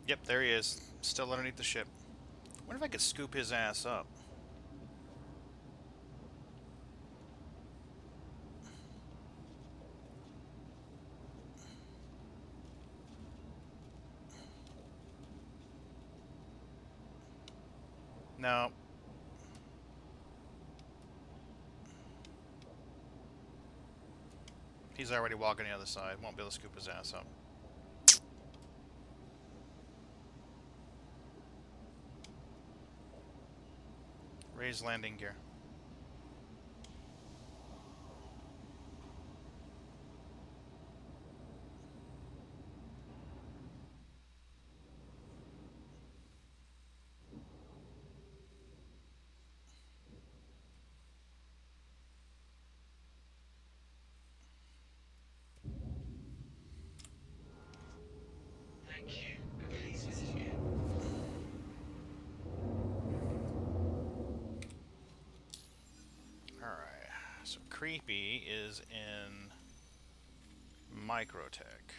Yep, there he is. Still underneath the ship. Wonder if I could scoop his ass up. No. He's already walking the other side. Won't be able to scoop his ass up. Raise landing gear. Thank you. Please visit again. Alright. So Creepy is in Microtech.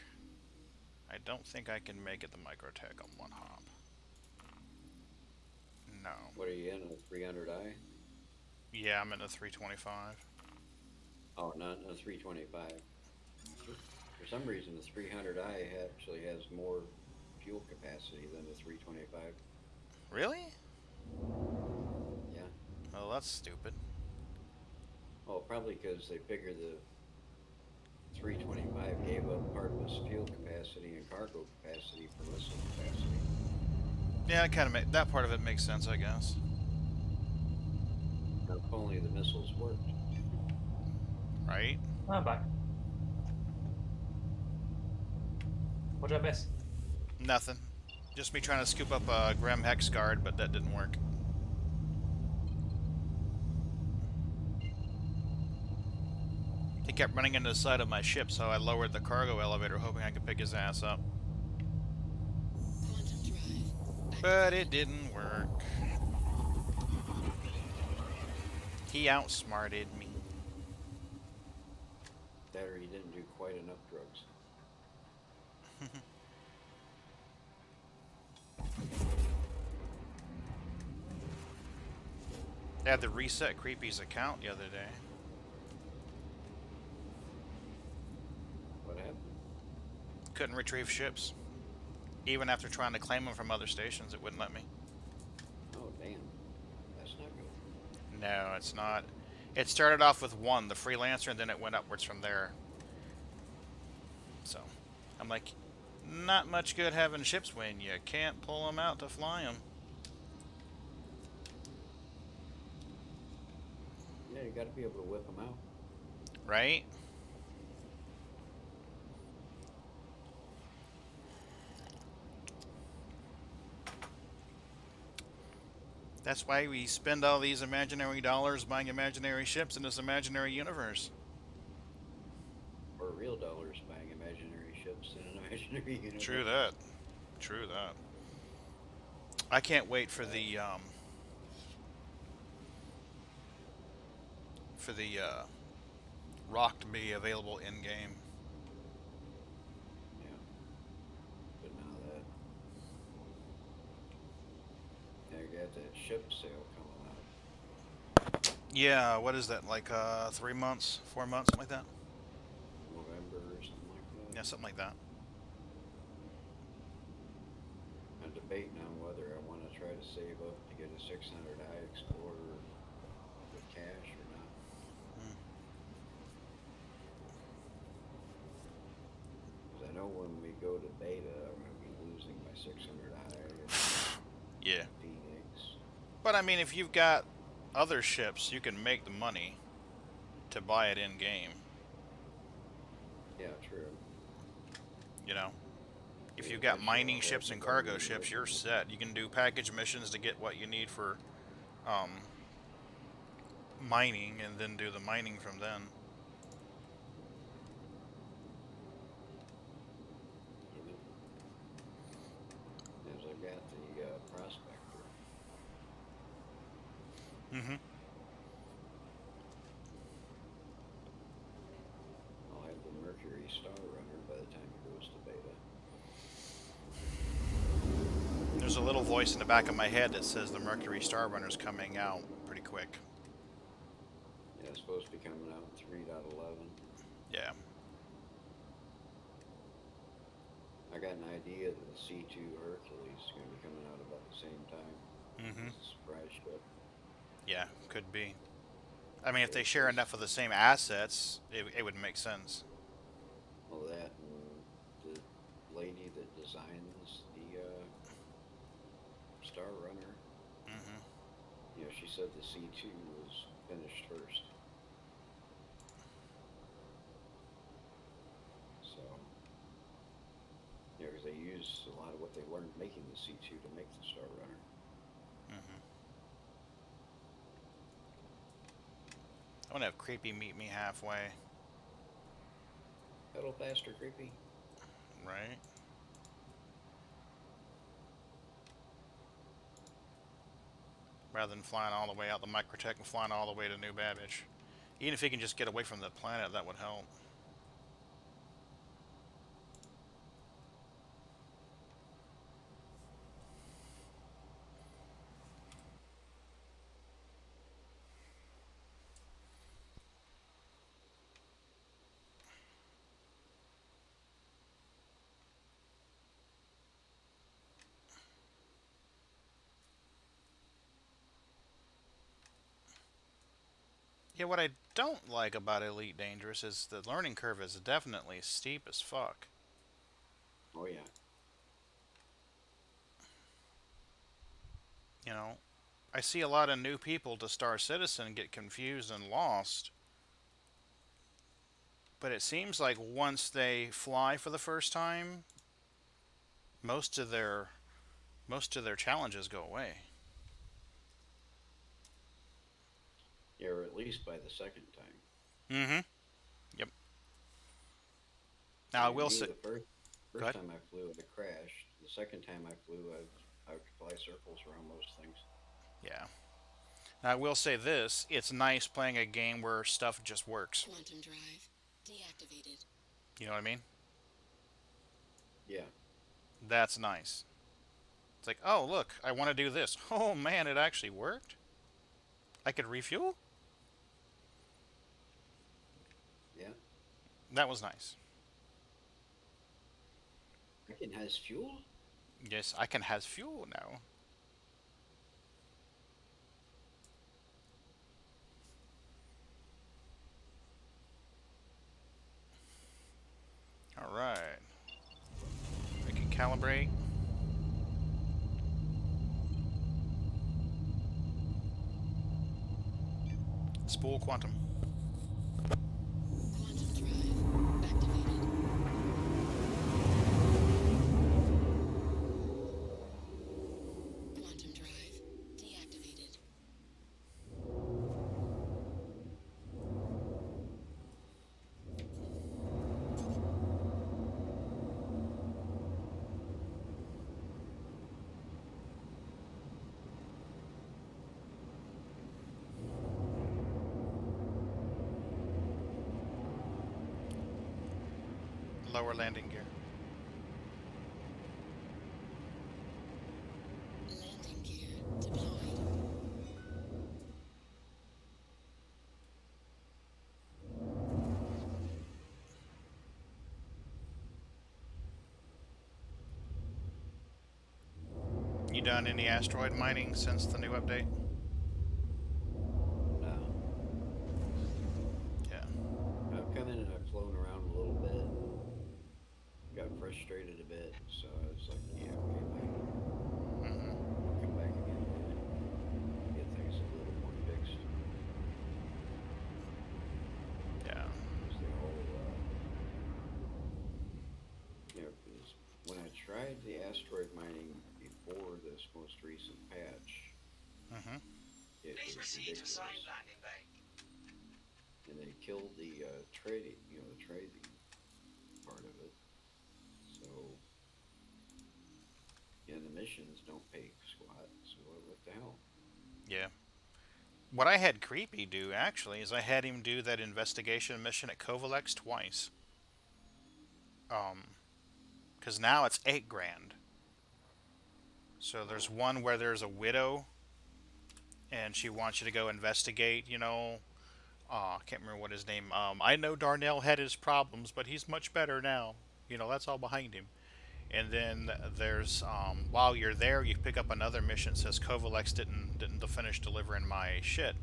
I don't think I can make it the Microtech on one hop. No. What are you in, a 300i? Yeah, I'm in a 325. Oh, not a 325. For some reason, the 300i actually has more fuel capacity than the 325. Really? Yeah. Oh, that's stupid. Well, probably because they figured the 325 gave up part of its fuel capacity and cargo capacity for missile capacity. Yeah, it kind of that part of it makes sense, I guess. Now, if only the missiles worked. Right? I'm back. What did I miss? Nothing. Just me trying to scoop up a Grem Hex guard, but that didn't work. He kept running into the side of my ship, so I lowered the cargo elevator, hoping I could pick his ass up. But it didn't work. He outsmarted me. That or he didn't do quite enough drugs. They had to reset Creepy's account the other day. What happened? Couldn't retrieve ships. Even after trying to claim them from other stations, it wouldn't let me. Oh, damn. That's not good. No, it's not. It started off with one, the Freelancer, and then it went upwards from there. So, I'm like, not much good having ships when you can't pull them out to fly them. Yeah, you got to be able to whip them out. Right? That's why we spend all these imaginary dollars buying imaginary ships in this imaginary universe. Or real dollars buying imaginary ships in an imaginary True universe. that. True that. I can't wait for the rock to be available in game. Yeah. But now that I got that ship sale coming up. Yeah, what is that? Like 3 months, 4 months, something like that. November or something like that. Yeah, something like that. I'm debating on whether I want to try to save up to get a 600i Explorer with cash or not. Mm. Because I know when we go to beta, I'm going to be losing my 600i and Yeah, Phoenix. but I mean, if you've got other ships, you can make the money to buy it in game. Yeah, true. You know, if you've got Eventually mining I'll have ships the and cargo Guardian ships, with you're me. set. You can do package missions to get what you need for um, mining, and then do the mining from then. Even as I've got the Prospector. Mm-hmm. I'll have the Mercury Star Runner by the time it goes to beta. there's a little voice in the back of my head that says the Mercury Star Runner's coming out pretty quick. Yeah, it's supposed to be coming out in 3.11. Yeah. I got an idea that the C2 Hercules is going to be coming out about the same time Mm-hmm. as the surprise ship. Yeah, could be. I mean, if they share Because, enough of the same assets, it would make sense. well, that and the lady that designs the Star Runner, Mm-hmm. she said the C2 was finished first. So, because they use a lot of what they learned making the C2 to make the Star Runner. Mm-hmm. I want to have Creepy meet me halfway, Pedal faster, creepy. right? Rather than flying all the way out the Microtech and flying all the way to New Babbage. Even if he can just get away from the planet, that would help. Yeah, what I don't like about Elite Dangerous is the learning curve is definitely steep as fuck. Oh, yeah. You know, I see a lot of new people to Star Citizen get confused and lost, but it seems like once they fly for the first time, most of their most of their challenges go away. Yeah, or at least by the second time. Mm-hmm. Yep. I Now I mean, will me, say, the first go first ahead. time I flew, I crashed. The second time I flew, I could fly circles around most things. Yeah. Now I will say this: it's nice playing a game where stuff just works. Quantum drive deactivated. You know what I mean? Yeah, That's nice. It's like, oh look, I want to do this. Oh man, it actually worked. I could refuel. yeah. That was nice. Freaking has fuel? Yes, I can has fuel now. All right. We can calibrate. Spool quantum. Quantum drive activated. Quantum drive deactivated. Lower landing gear. Landing gear deployed. You done any asteroid mining since the new update? No. Yeah. I've come in and I've flown around a little bit and got frustrated a bit. So I was like, yeah, okay, bye. Mm-hmm. I'll come back again later. Get things a little more fixed. Yeah. Because the whole, because when I tried the asteroid mining before this most recent patch, Mm-hmm. it Please was proceed to ridiculous. assigned landing bay. And they killed the trading, the trading part of it. So, yeah, the missions don't pay squat. So what the hell? Yeah. What I had Creepy do actually is I had him do that investigation mission at Kovalex twice. Because now it's 8 grand. So there's one where there's a widow, and she wants you to go investigate. I can't remember what his name. I know Darnell had his problems, but he's much better now. That's all behind him. And then there's while you're there, you pick up another mission that says Kovalex didn't finish delivering my shit,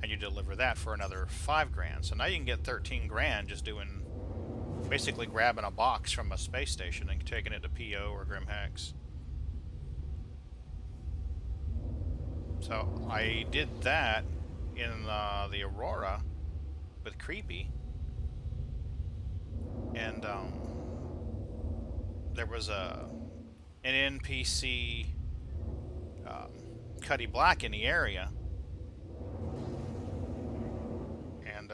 and you deliver that for another 5 grand. So now you can get 13 grand just doing basically grabbing a box from a space station and taking it to PO or Grim Hex. So I did that in the Aurora with Creepy, and there was an NPC Cuddy Black in the area, and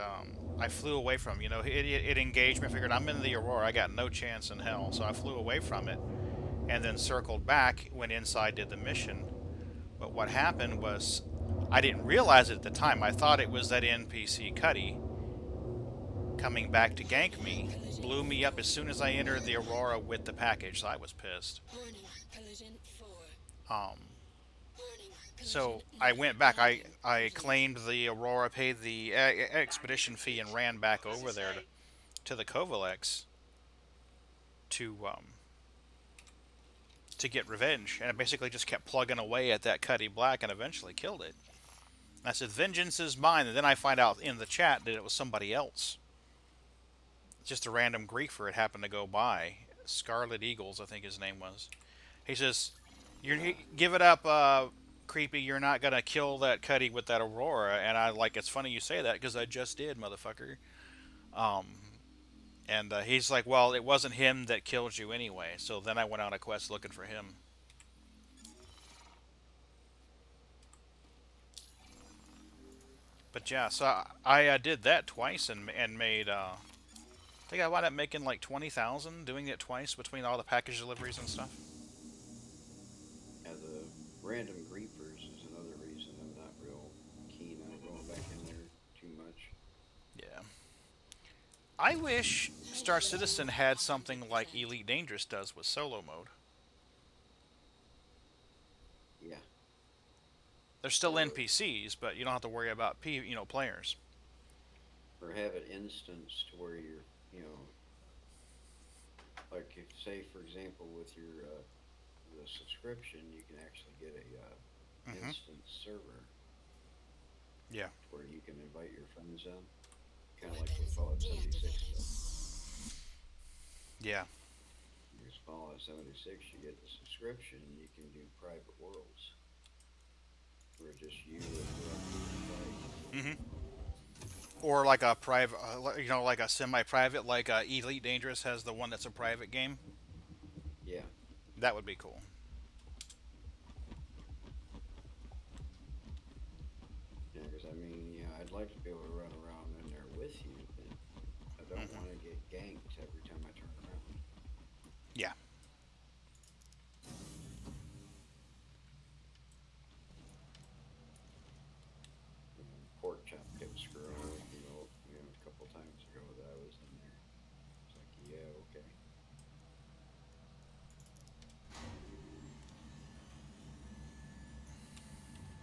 I flew away from him. It engaged me. I figured I'm in the Aurora. I got no chance in hell, so I flew away from it, and then circled back, went inside, did the mission. But what happened was, I didn't realize it at the time. I thought it was that NPC Cuddy coming back to gank me, blew me up as soon as I entered the Aurora with the package, so I was pissed. Um, so I went back. I claimed the Aurora, paid the expedition fee, and ran back over there to the Kovalex to get revenge. And I basically just kept plugging away at that Cuddy Black and eventually killed it. I said, vengeance is mine. And then I find out in the chat that it was somebody else. Just a random griefer it happened to go by. Scarlet Eagles, I think his name was. He says, give it up, Creepy. You're not going to kill that Cuddy with that Aurora. And I like, it's funny you say that because I just did, motherfucker. Um, and he's like, well, it wasn't him that killed you anyway. So then I went on a quest looking for him. But yeah, so I did that twice and made I think I wound up making like 20,000 doing it twice between all the package deliveries and stuff. Yeah, the random griefers is another reason I'm not real keen on going back in there too much. Yeah. I wish Star Citizen had something like Elite Dangerous does with solo mode. Yeah. They're still Or NPCs, but you don't have to worry about players. or have it instanced to where you're, like if, say for example with your the subscription, you can actually get a Mm-hmm. instant server Yeah. where you can invite your friends in, kind of like what Fallout 76 does. Yeah. Because Fallout 76, you get the subscription, you can do private worlds where just you and whoever you invite. Mm-hmm. Or like a private, like a semi-private, like Elite Dangerous has the one that's a private game. Yeah. That would be cool. Yeah, because I mean, yeah, I'd like to be able to run around in there with you, but I don't Mm-hmm. want to get ganked every time I turn around. Yeah. Pork chop kept screwing with me, a couple times ago that I was in there. It's like, yeah, okay.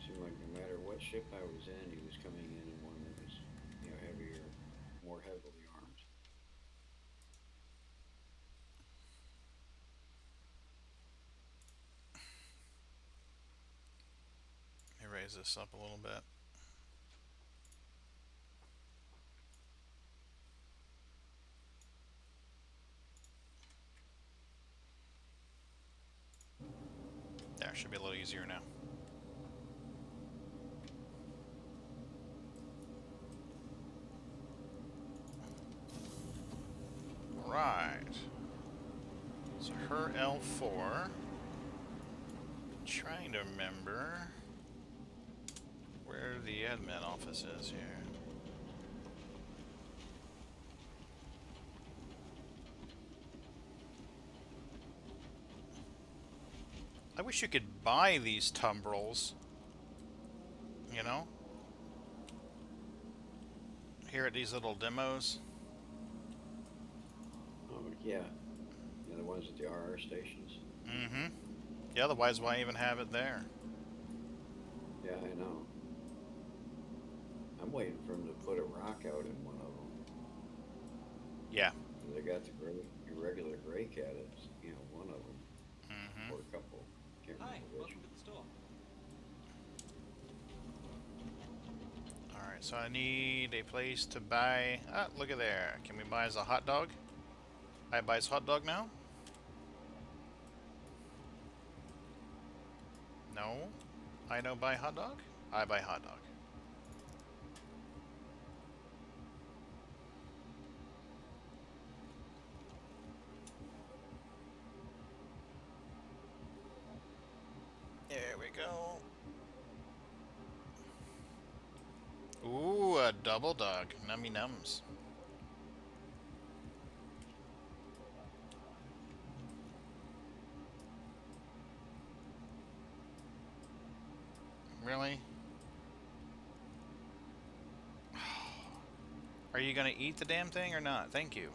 Seemed like no matter what ship I was in, he was coming in one that was, heavier, more heavily armed. Let me raise this up a little bit. There, should be a little easier now. Right. So her L4. Trying to remember where the admin office is here. I wish you could buy these tumbrils. You know? Here at these little demos. Oh, yeah. The ones at the RR stations. Mm-hmm. Yeah, otherwise, why even have it there? Yeah, I know. I'm waiting for them to put a rock out in one of them. Yeah. They got the irregular gray cat. It's, one of them Mm-hmm. or a couple. Can't Hi, remember which. welcome to the store. Alright, so I need a place to buy... Ah, look at there. Can we buy us a hot dog? I buys hot dog now? No. I don't buy hot dog? I buy hot dog. There we go. Ooh, a double dog. Nummy nums. Really? Are you gonna eat the damn thing or not? Thank you.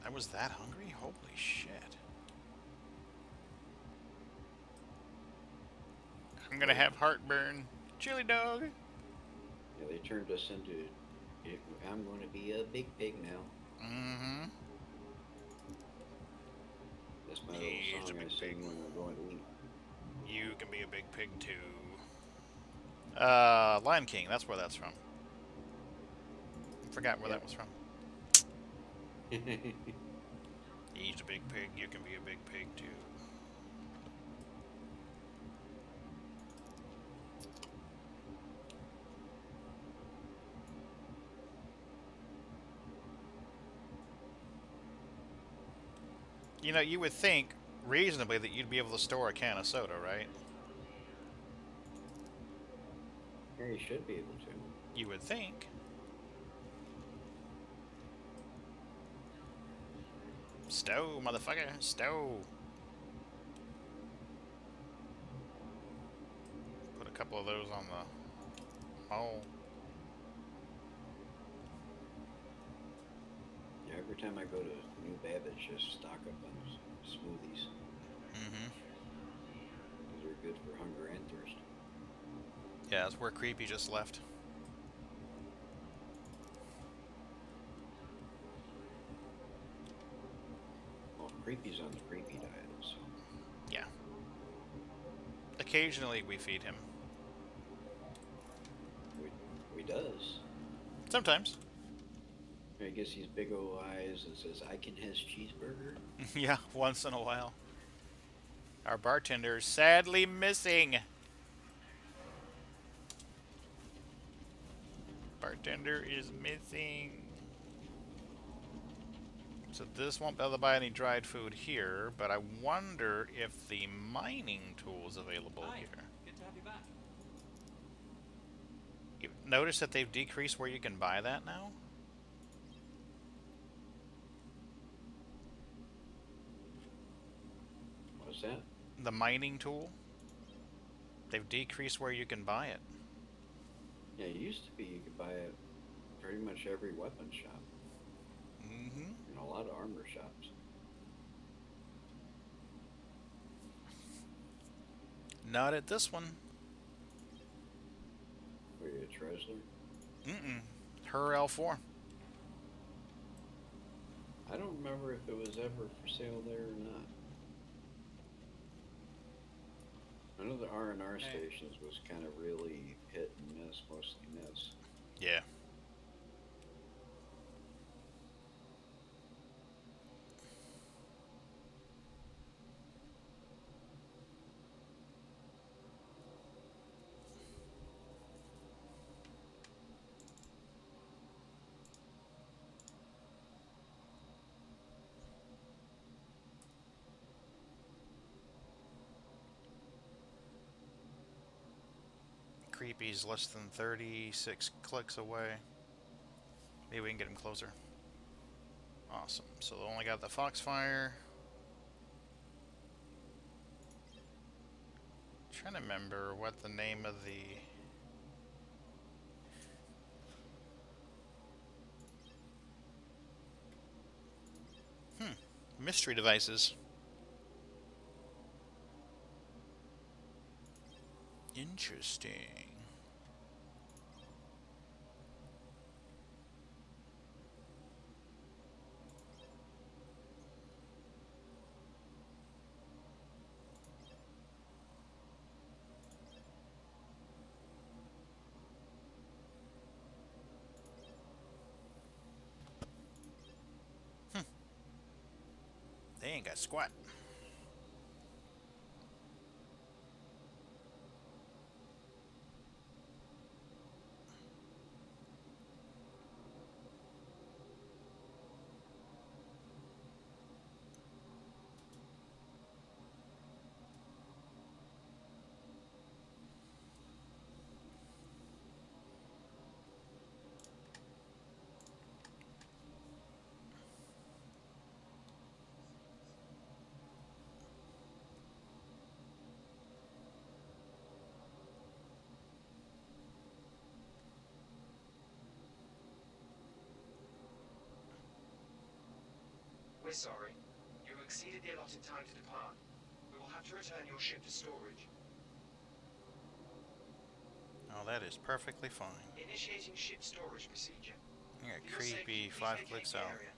I was that hungry? Holy shit. I'm gonna have heartburn. Chili dog. Yeah, they turned us into. I'm going to be a big pig now. Mm-hmm. That's my little He's a song I big pig. sing when we're going to eat. You can be a big pig too. Lion King, that's where that's from. Forgot where that Yep. was from. He's a big pig, you can be a big pig too. You know, you would think, reasonably, that you'd be able to store a can of soda, right? Yeah, you should be able to. You would think. Stow, motherfucker, stow. Put a couple of those on the... Oh. Yeah, every time I go to New Babbage, just stock up on smoothies Mm-hmm. because they're good for hunger and thirst. Yeah, that's where Creepy just left. Well, Creepy's on the creepy diet, so Yeah. Occasionally we feed him. we we does. Sometimes. I guess he's big old eyes and says, "I can has cheeseburger." Yeah, once in a while. Our bartender is sadly missing. Bartender is missing. So this won't be able to buy any dried food here, but I wonder if the mining tool is available Hi, here. good to have you back. You notice that they've decreased where you can buy that now? What's that? The mining tool? They've decreased where you can buy it. Yeah, it used to be you could buy it pretty much every weapon shop Mm-hmm. and a lot of armor shops. Not at this one. Were you a Tresler? Mm-mm. Her L4. I don't remember if it was ever for sale there or not. I know the R&R stations was kind of really hit and miss, mostly miss. Yeah. Creepy's less than 36 clicks away. Maybe we can get him closer. Awesome. So they only got the Foxfire. trying to remember what the name of the mystery devices. Interesting. They ain't got squat. We're sorry. You exceeded the allotted time to depart. We will have to return your ship to storage. Oh, that is perfectly fine. Initiating ship storage procedure. I got For your safety, creepy please 5 vacate clicks the out. area.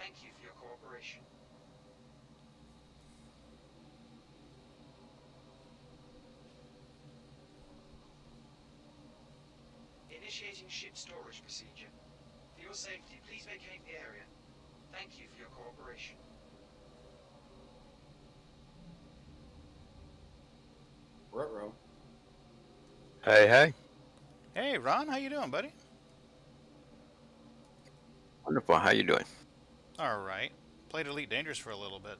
Thank you for your cooperation. Initiating ship storage procedure. For your safety, please vacate the area. Thank you for your cooperation. Ruh-roh. Hey, hey. Hey, Ron, how you doing, buddy? Wonderful. How you doing? All right. Played Elite Dangerous for a little bit.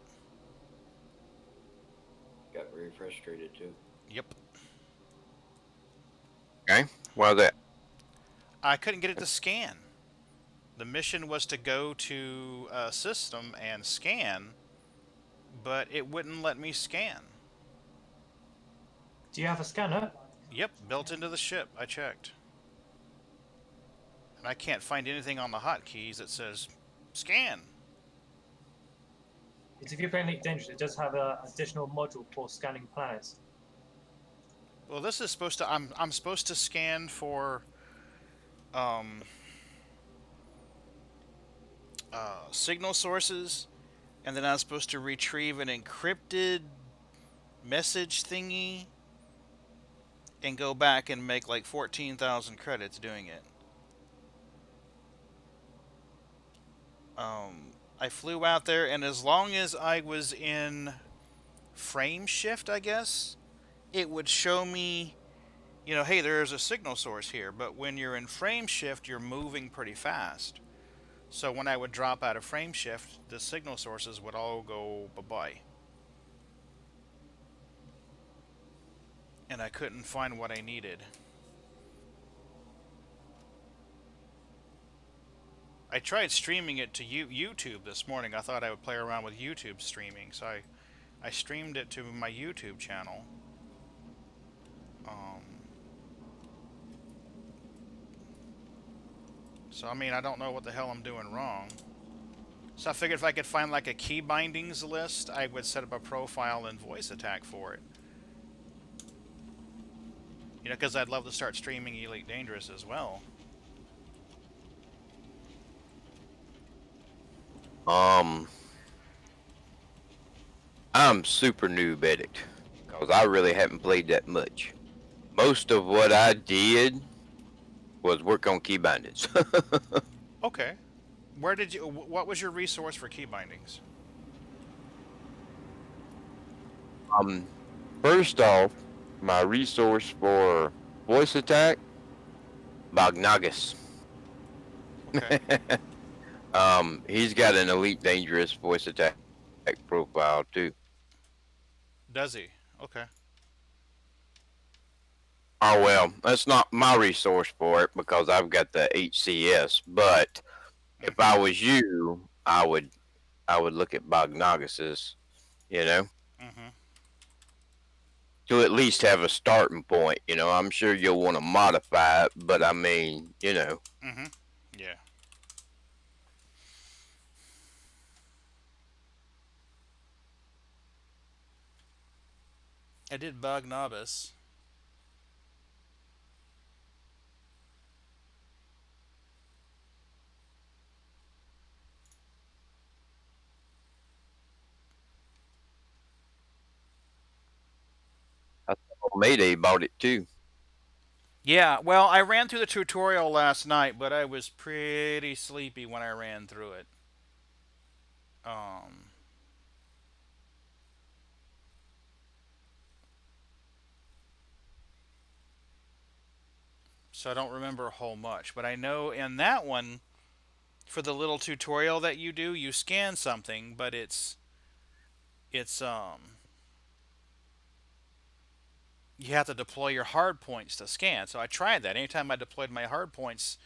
Got very frustrated too. Yep. Okay. Well, that. I couldn't get it to scan. The mission was to go to a system and scan, but it wouldn't let me scan. Do you have a scanner? Yep, built into the ship. I checked. And I can't find anything on the hotkeys that says scan. Because if you're playing Elite Dangerous, it does have an additional module for scanning planets. Well, this is supposed to. I'm supposed to scan for signal sources, and then I'm supposed to retrieve an encrypted message thingy and go back and make like 14,000 credits doing it. I flew out there, and as long as I was in frame shift, I guess, it would show me, hey, there's a signal source here. But when you're in frame shift, you're moving pretty fast. So when I would drop out of frame shift, the signal sources would all go bye-bye. And I couldn't find what I needed. I tried streaming it to YouTube this morning. I thought I would play around with YouTube streaming, so I streamed it to my YouTube channel. So, I mean, I don't know what the hell I'm doing wrong. So I figured if I could find like a key bindings list, I would set up a profile and voice attack for it. Because I'd love to start streaming Elite Dangerous as well. I'm super noob at it because I really haven't played that much. Most of what I did was work on key bindings. Okay. What was your resource for key bindings? First off, my resource for voice attack, Bagnagus. Okay. He's got an Elite Dangerous voice attack profile too. Does he? Okay. Oh well, that's not my resource for it because I've got the HCS. But if I was you, I would look at Bagnagus's. Mm-hmm. to at least have a starting point. You know, I'm sure you'll want to modify it, but I mean, you know, Mm-hmm. Yeah. I did bug Nobis. I thought Mayday bought it too. Yeah, well, I ran through the tutorial last night, but I was pretty sleepy when I ran through it. Um, so I don't remember a whole much. But I know in that one, for the little tutorial that you do, you scan something, but it's you have to deploy your hard points to scan. So I tried that. Anytime I deployed my hard points,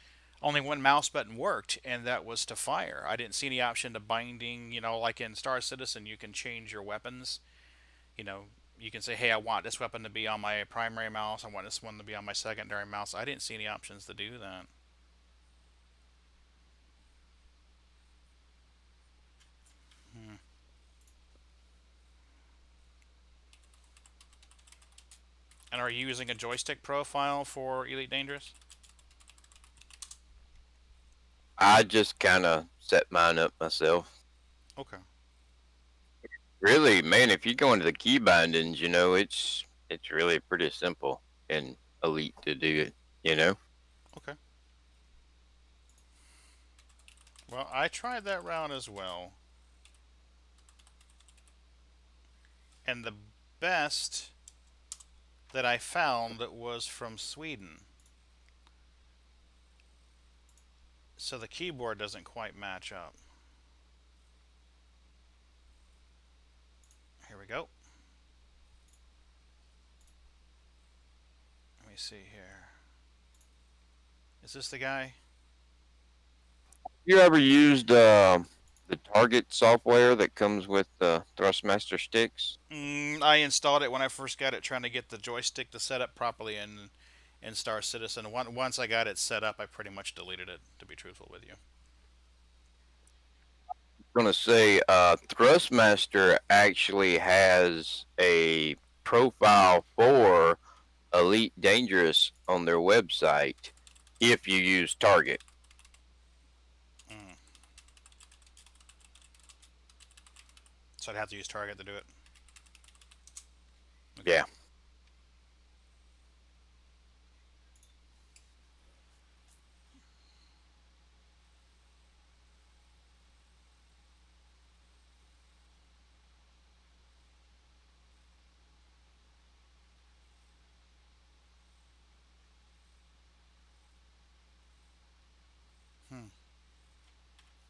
only one mouse button worked, and that was to fire. I didn't see any option to binding. Like in Star Citizen, you can change your weapons. You know, you can say, hey, I want this weapon to be on my primary mouse. I want this one to be on my secondary mouse. I didn't see any options to do that. Hmm. And are you using a joystick profile for Elite Dangerous? I just kind of set mine up myself. Okay. Really, man, if you go into the key bindings, you know, it's really pretty simple and Elite to do it, you know? Okay. Well, I tried that route as well. And the best that I found was from Sweden. So the keyboard doesn't quite match up. Here we go. Let me see here. Is this the guy? You ever used the Target software that comes with the Thrustmaster sticks? I installed it when I first got it, trying to get the joystick to set up properly in Star Citizen. Once I got it set up, I pretty much deleted it. To be truthful with you. Gonna say Thrustmaster actually has a profile for Elite Dangerous on their website if you use Target. Mm. So I'd have to use Target to do it. Okay. Yeah. Hmm.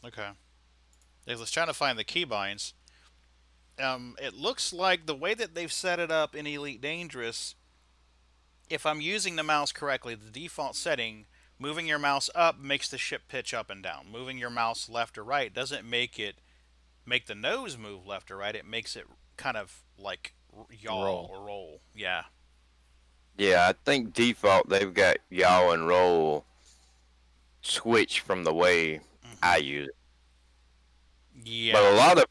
Okay. I was trying to find the keybinds. It looks like the way that they've set it up in Elite Dangerous, if I'm using the mouse correctly, the default setting, moving your mouse up makes the ship pitch up and down. Moving your mouse left or right doesn't make the nose move left or right. It makes it kind of like yaw Roll. or roll. Yeah. Yeah, I think default they've got yaw and roll switch from the way Hmm. I use it. But a Yeah. lot of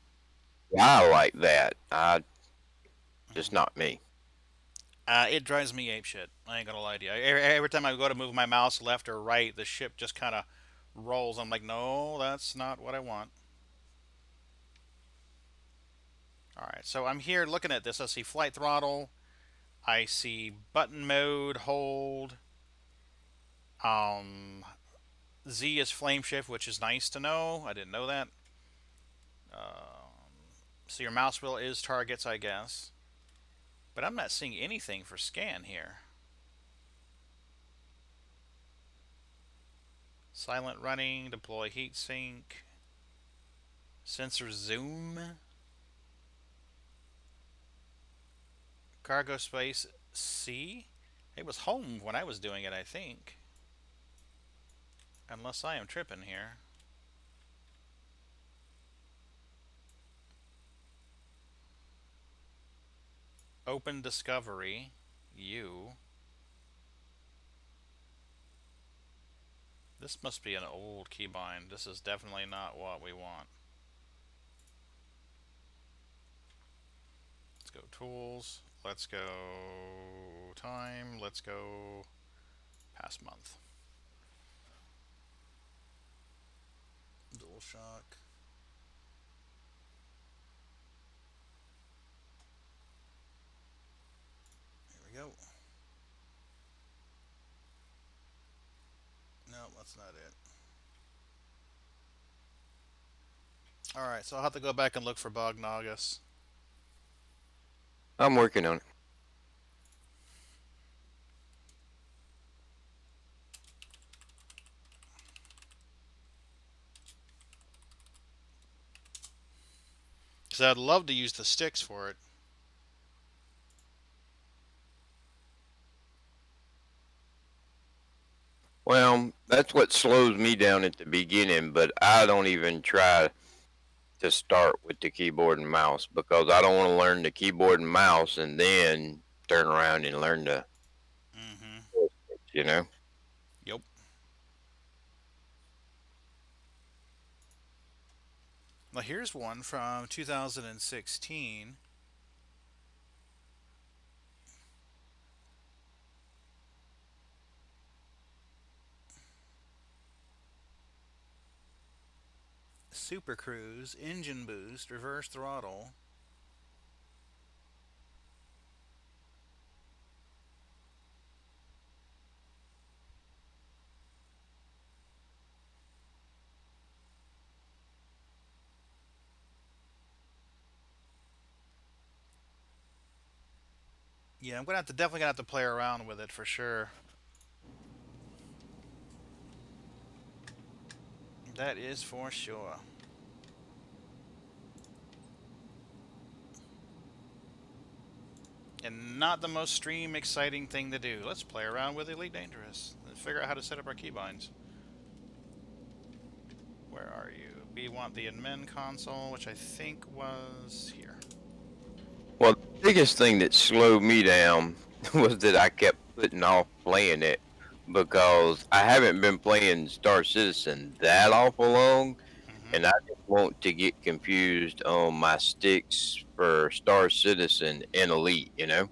I like that. I just Hmm. not me. It drives me ape shit. I ain't gonna lie to you. Every time I go to move my mouse left or right, the ship just kind of rolls. I'm like, no, that's not what I want. All right, so I'm here looking at this. I see flight throttle. I see button mode, hold. Um, Z is flame shift, which is nice to know. I didn't know that. So your mouse wheel is targets, I guess. But I'm not seeing anything for scan here. Silent running, deploy heatsink, sensor zoom, cargo space C. It was home when I was doing it, I think. Unless I am tripping here. Open discovery. U. This must be an old keybind. This is definitely not what we want. Let's go tools. Let's go time. Let's go past month. DualShock. Here we go. No, that's not it. Alright, so I'll have to go back and look for Bog Nagas. I'm working on it. Because I'd love to use the sticks for it. Well, that's what slows me down at the beginning, but I don't even try to start with the keyboard and mouse because I don't want to learn the keyboard and mouse and then turn around and learn the, you know. Yep. Well, here's one from 2016. Super Cruise, engine boost, reverse throttle. Yeah, I'm gonna have to definitely gonna have to play around with it for sure. That is for sure. And not the most stream exciting thing to do. Let's play around with Elite Dangerous and figure out how to set up our keybinds. Where are you? We want the admin console, which I think was here. Well, the biggest thing that slowed me down was that I kept putting off playing it because I haven't been playing Star Citizen that awful long, and I didn't want to get confused on my sticks for Star Citizen and Elite, you know?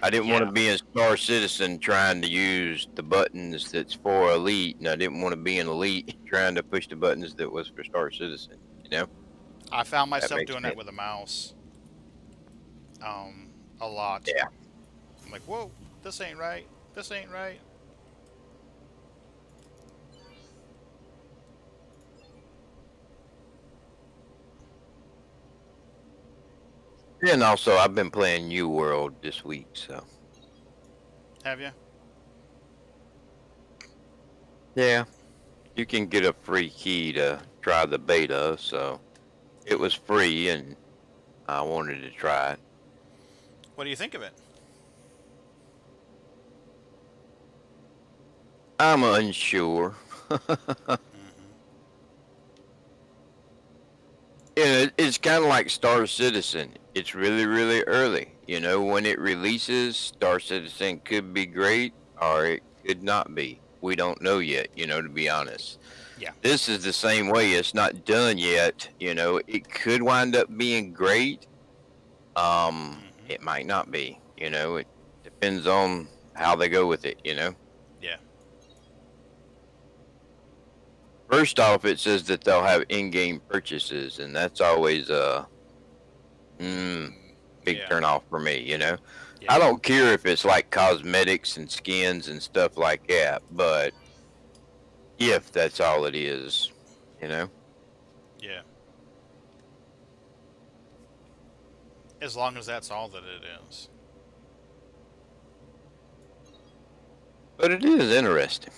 I didn't want to be in Star Citizen trying to use the buttons that's for Elite, and I didn't want to be in Elite trying to push the buttons that was for Star Citizen, you know? I found That myself makes doing sense. that with a mouse. A lot. Yeah. I'm like, whoa, this ain't right. This ain't right. And also, I've been playing New World this week, so. Have you? Yeah. You can get a free key to try the beta, so it was free and I wanted to try it. What do you think of it? I'm unsure. It's kind of like Star Citizen. It's really, really early. You know, when it releases, Star Citizen could be great or it could not be. We don't know yet, you know, to be honest. Yeah. This is the same way. It's not done yet. You know, it could wind up being great. It might not be. You know, it depends on how they go with it, you know? Yeah. First off, it says that they'll have in-game purchases, and that's always a big Yeah. turnoff for me, you know? Yeah. I don't care if it's like cosmetics and skins and stuff like that, but if that's all it is, you know? Yeah. As long as that's all that it is. But it is interesting.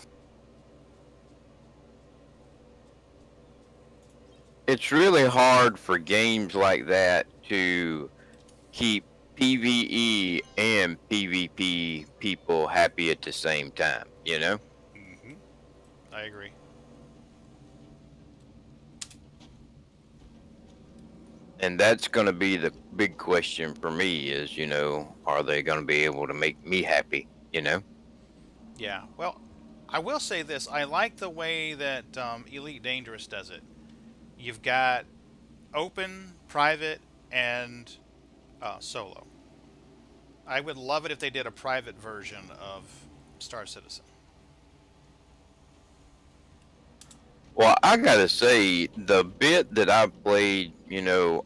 It's really hard for games like that to keep PvE and PvP people happy at the same time, you know? I agree. And that's going to be the big question for me is, are they going to be able to make me happy, Yeah. Well, I will say this. I like the way that Elite Dangerous does it. You've got open, private, and solo. I would love it if they did a private version of Star Citizen. Well, I got to say, the bit that I played,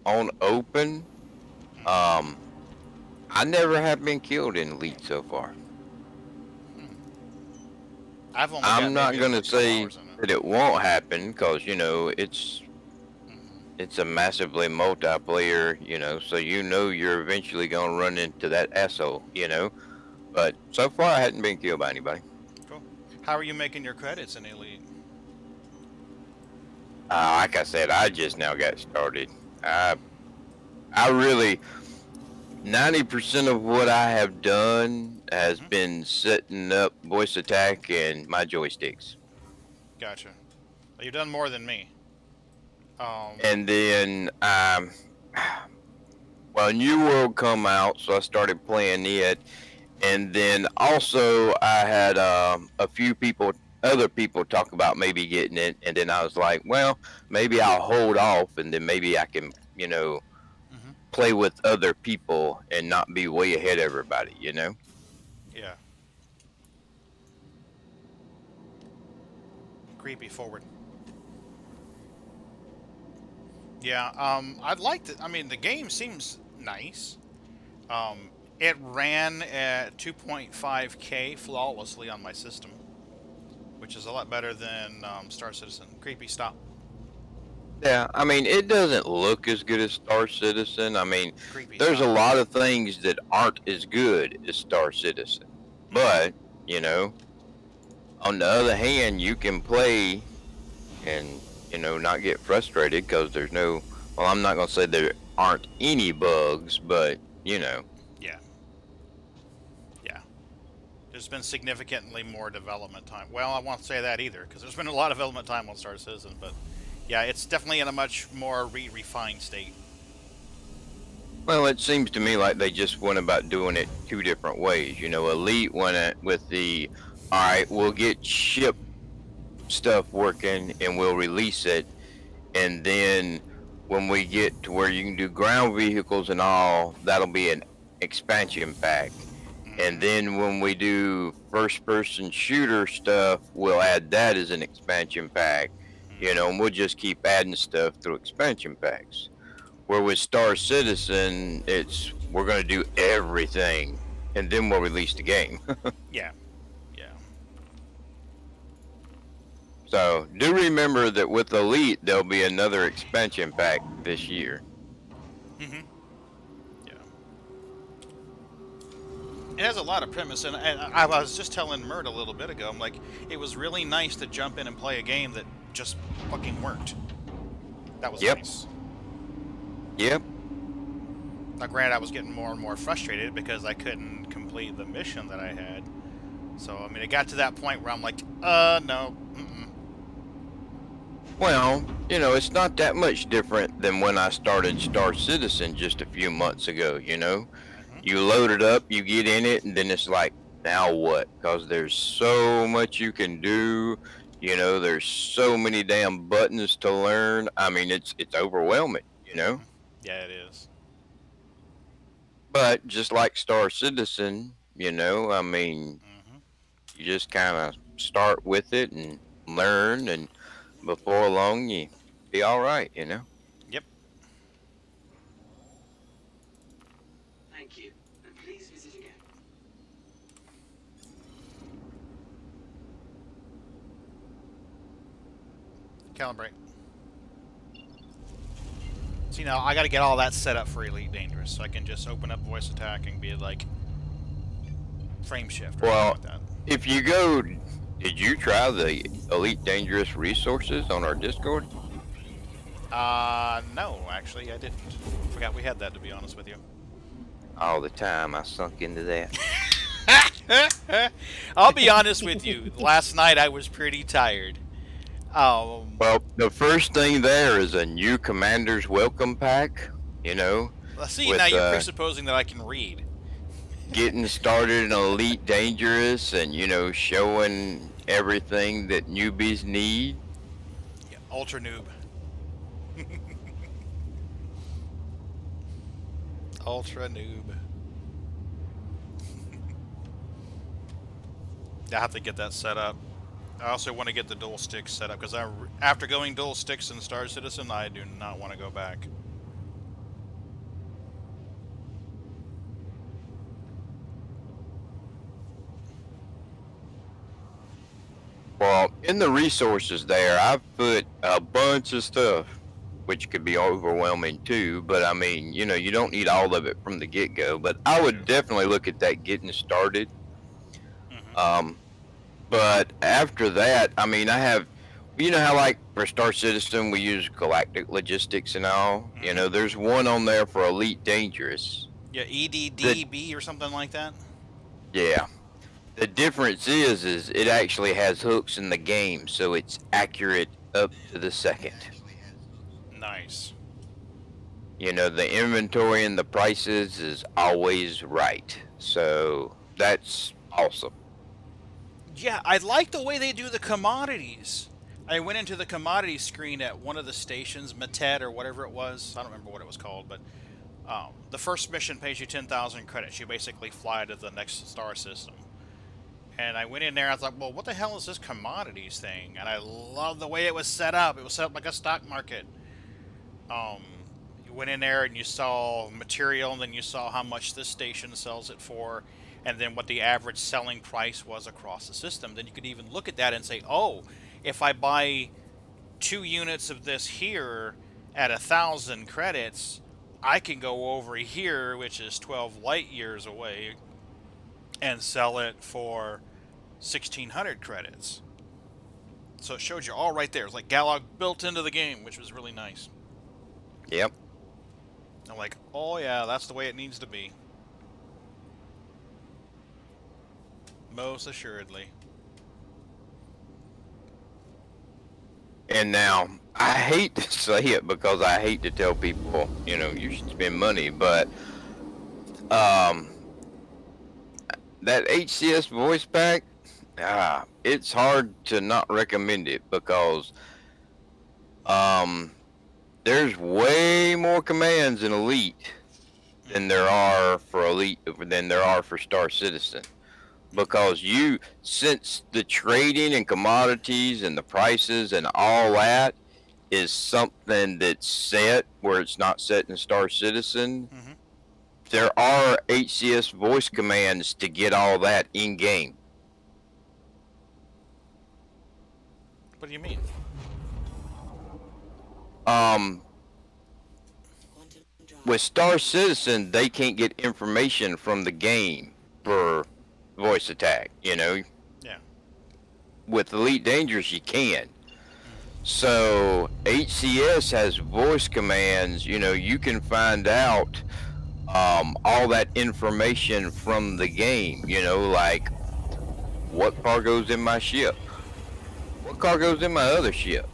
on open, I never have been killed in Elite so far. I've only I'm got not maybe going a to couple say hours in it. that it won't happen because, it's a massively multiplayer, so you're eventually going to run into that asshole, But so far, I hadn't been killed by anybody. Cool. How are you making your credits in Elite? Like I said, I just now got started. I really 90% of what I have done has been setting up voice attack and my joysticks. Gotcha. Well, you've done more than me. And then, well, New World come out, so I started playing it. And then also I had a few other people talk about maybe getting it, and then I was like, well, maybe I'll hold off, and then maybe I can, play with other people and not be way ahead of everybody, Yeah. Creepy forward. Yeah. I'd like to. I mean, the game seems nice. It ran at 2.5K flawlessly on my system, which is a lot better than Star Citizen. Creepy, stop. Yeah, I mean, it doesn't look as good as Star Citizen. I mean, Creepy, there's a stop. lot of things that aren't as good as Star Citizen. But, on the other hand, you can play and, not get frustrated because there's well, I'm not going to say there aren't any bugs, but, Yeah. Yeah. There's been significantly more development time. Well, I won't say that either, because there's been a lot of development time on Star Citizen, but yeah, it's definitely in a much more refined state. well, it seems to me like they just went about doing it two different ways. Elite went at with all right, we'll get ship stuff working and we'll release it, and then when we get to where you can do ground vehicles and all, that'll be an expansion pack. And then when we do first person shooter stuff, we'll add that as an expansion pack, and we'll just keep adding stuff through expansion packs. Where with Star Citizen, we're going to do everything and then we'll release the game. Yeah. Yeah. So do remember that with Elite, there'll be another expansion pack this year. Yeah. It has a lot of premise, and I was just telling Mert a little bit ago, I'm like, it was really nice to jump in and play a game that just fucking worked. That was nice. Yep. Now, granted, I was getting more and more frustrated because I couldn't complete the mission that I had. So, I mean, it got to that point where I'm like, no. Well, it's not that much different than when I started Star Citizen just a few months ago, You load it up, you get in it, and then it's like, now what? Because there's so much you can do. There's so many damn buttons to learn. I mean, it's overwhelming, Yeah, it is. But just like Star Citizen, I mean, you just kind of start with it and learn, and before long, you be all right, Yep. Thank you, and please visit again. Calibrate. See, now I got to get all that set up for Elite Dangerous, so I can just open up voice attack and be like frame shift or Well, something like that. if you go, did you try the Elite Dangerous resources on our Discord? No, actually, I didn't. Forgot we had that, to be honest with you. All the time I sunk into that. I'll be honest with you. Last night I was pretty tired. Well, the first thing there is a new Commander's Welcome Pack. you know, See, now with you're presupposing that I can read. getting started in Elite Dangerous and, showing everything that newbies need. Yeah, ultra noob. Ultra noob. I have to get that set up. I also want to get the dual sticks set up because after going dual sticks in Star Citizen, I do not want to go back. Well, in the resources there, I've put a bunch of stuff, which could be overwhelming too. But I mean, you don't need all of it from the get go. But I would definitely look at that getting started. Mm-hmm. Um, but after that, I mean, I have, how like for Star Citizen we use Galactic Logistics and all. Mm-hmm. There's one on there for Elite Dangerous. Yeah, The EDDB or something like that. Yeah. The difference is it actually has hooks in the game, so it's accurate up to the second. Nice. The inventory and the prices is always right. So that's awesome. Yeah, I like the way they do the commodities. I went into the commodity screen at one of the stations, Metet or whatever it was. I don't remember what it was called, but the first mission pays you 10,000 credits. You basically fly to the next star system. And I went in there, I thought, well, what the hell is this commodities thing? And I love the way it was set up. It was set up like a stock market. You went in there and you saw material, and then you saw how much this station sells it for, and then what the average selling price was across the system. Then you could even look at that and say, oh, if I buy 2 units of this here at 1,000 credits, I can go over here, which is 12 light years away, and sell it for 1,600 credits. So it showed you all right there. It's like Galog built into the game, which was really nice. Yep. I'm like, oh yeah, that's the way it needs to be. Most assuredly. And now, I hate to say it because I hate to tell people, you should spend money, but that HCS voice pack, it's hard to not recommend it because there's way more commands in Elite than there are for Star Citizen. Because since the trading and commodities and the prices and all that is something that's set where it's not set in Star Citizen, Mm-hmm. there are HCS voice commands to get all that in game. What do you mean? With Star Citizen, they can't get information from the game for voice attack, Yeah. With Elite Dangerous, you can. So HCS has voice commands, you can find out all that information from the game, like what cargo's in my ship, what cargo's in my other ship,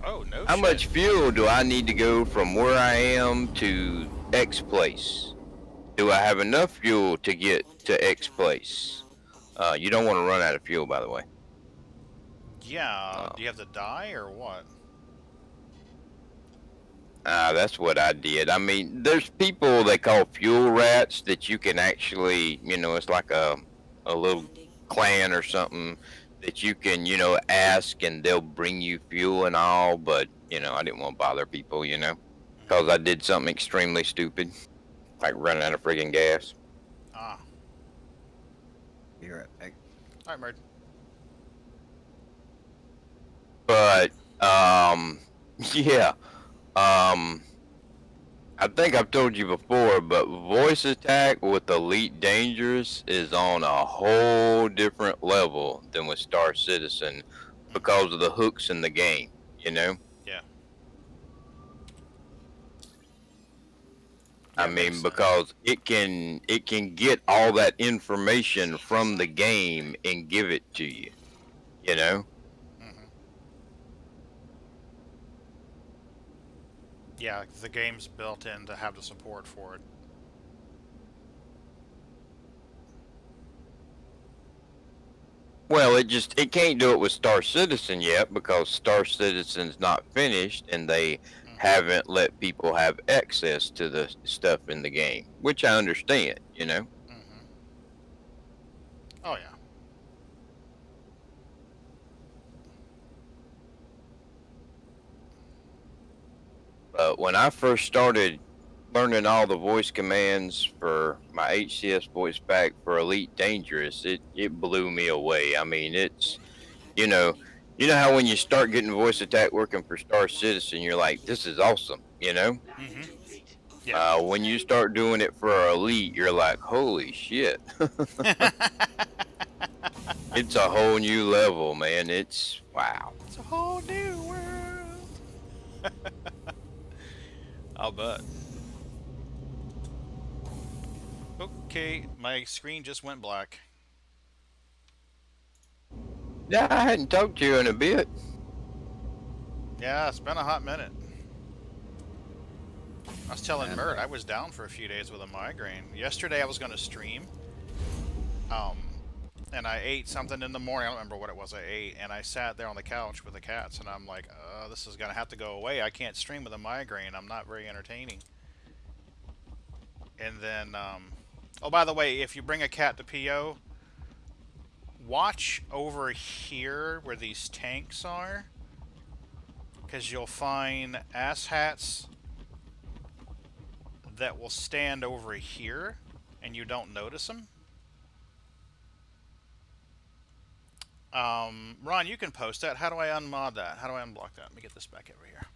Oh, no how shit. much fuel do I need to go from where I am to X place, do I have enough fuel to get to X place. You don't want to run out of fuel, by the way. Yeah, do you have to die or what? That's what I did. I mean, there's people they call fuel rats that you can actually, it's like a little clan or something that you can, ask and they'll bring you fuel and all. But, I didn't want to bother people, because I did something extremely stupid, like running out of friggin' gas. Ah. Be right back. Alright, Merd. But, yeah. I think I've told you before, but voice attack with Elite Dangerous is on a whole different level than with Star Citizen because of the hooks in the game, Yeah. I mean, because it can get all that information from the game and give it to you, Mm-hmm. Yeah, the game's built in to have the support for it. Well, it can't do it with Star Citizen yet because Star Citizen's not finished and they Hmm. haven't let people have access to the stuff in the game, which I understand, you know. Hmm. Oh yeah. But when I first started learning all the voice commands for my HCS voice pack for Elite Dangerous, it blew me away. I mean, it's you know, you know how when you start getting voice attack working for Star Citizen, you're like, this is awesome, you know. Hmm. Landing complete. Yeah. When you start doing it for Elite, you're like, holy shit, it's a whole new level, man. It's wow. It's a whole new world. I'll bet. Okay, my screen just went black. Yeah, I hadn't talked to you in a bit. Yeah, it's been a hot minute. I was telling And Mert I was down for a few days with a migraine. Yesterday I was going to stream, um, and I ate something in the morning. I don't remember what it was I ate, and I sat there on the couch with the cats, and I'm like, this is going to have to go away. I can't stream with a migraine. I'm not very entertaining. And then, oh, by the way, if you bring a cat to PO, watch over here where these tanks are, because you'll find asshats that will stand over here, and you don't notice them. Ron, you can post that. How do I unmod that? How do I unblock that? Let me get this back over here.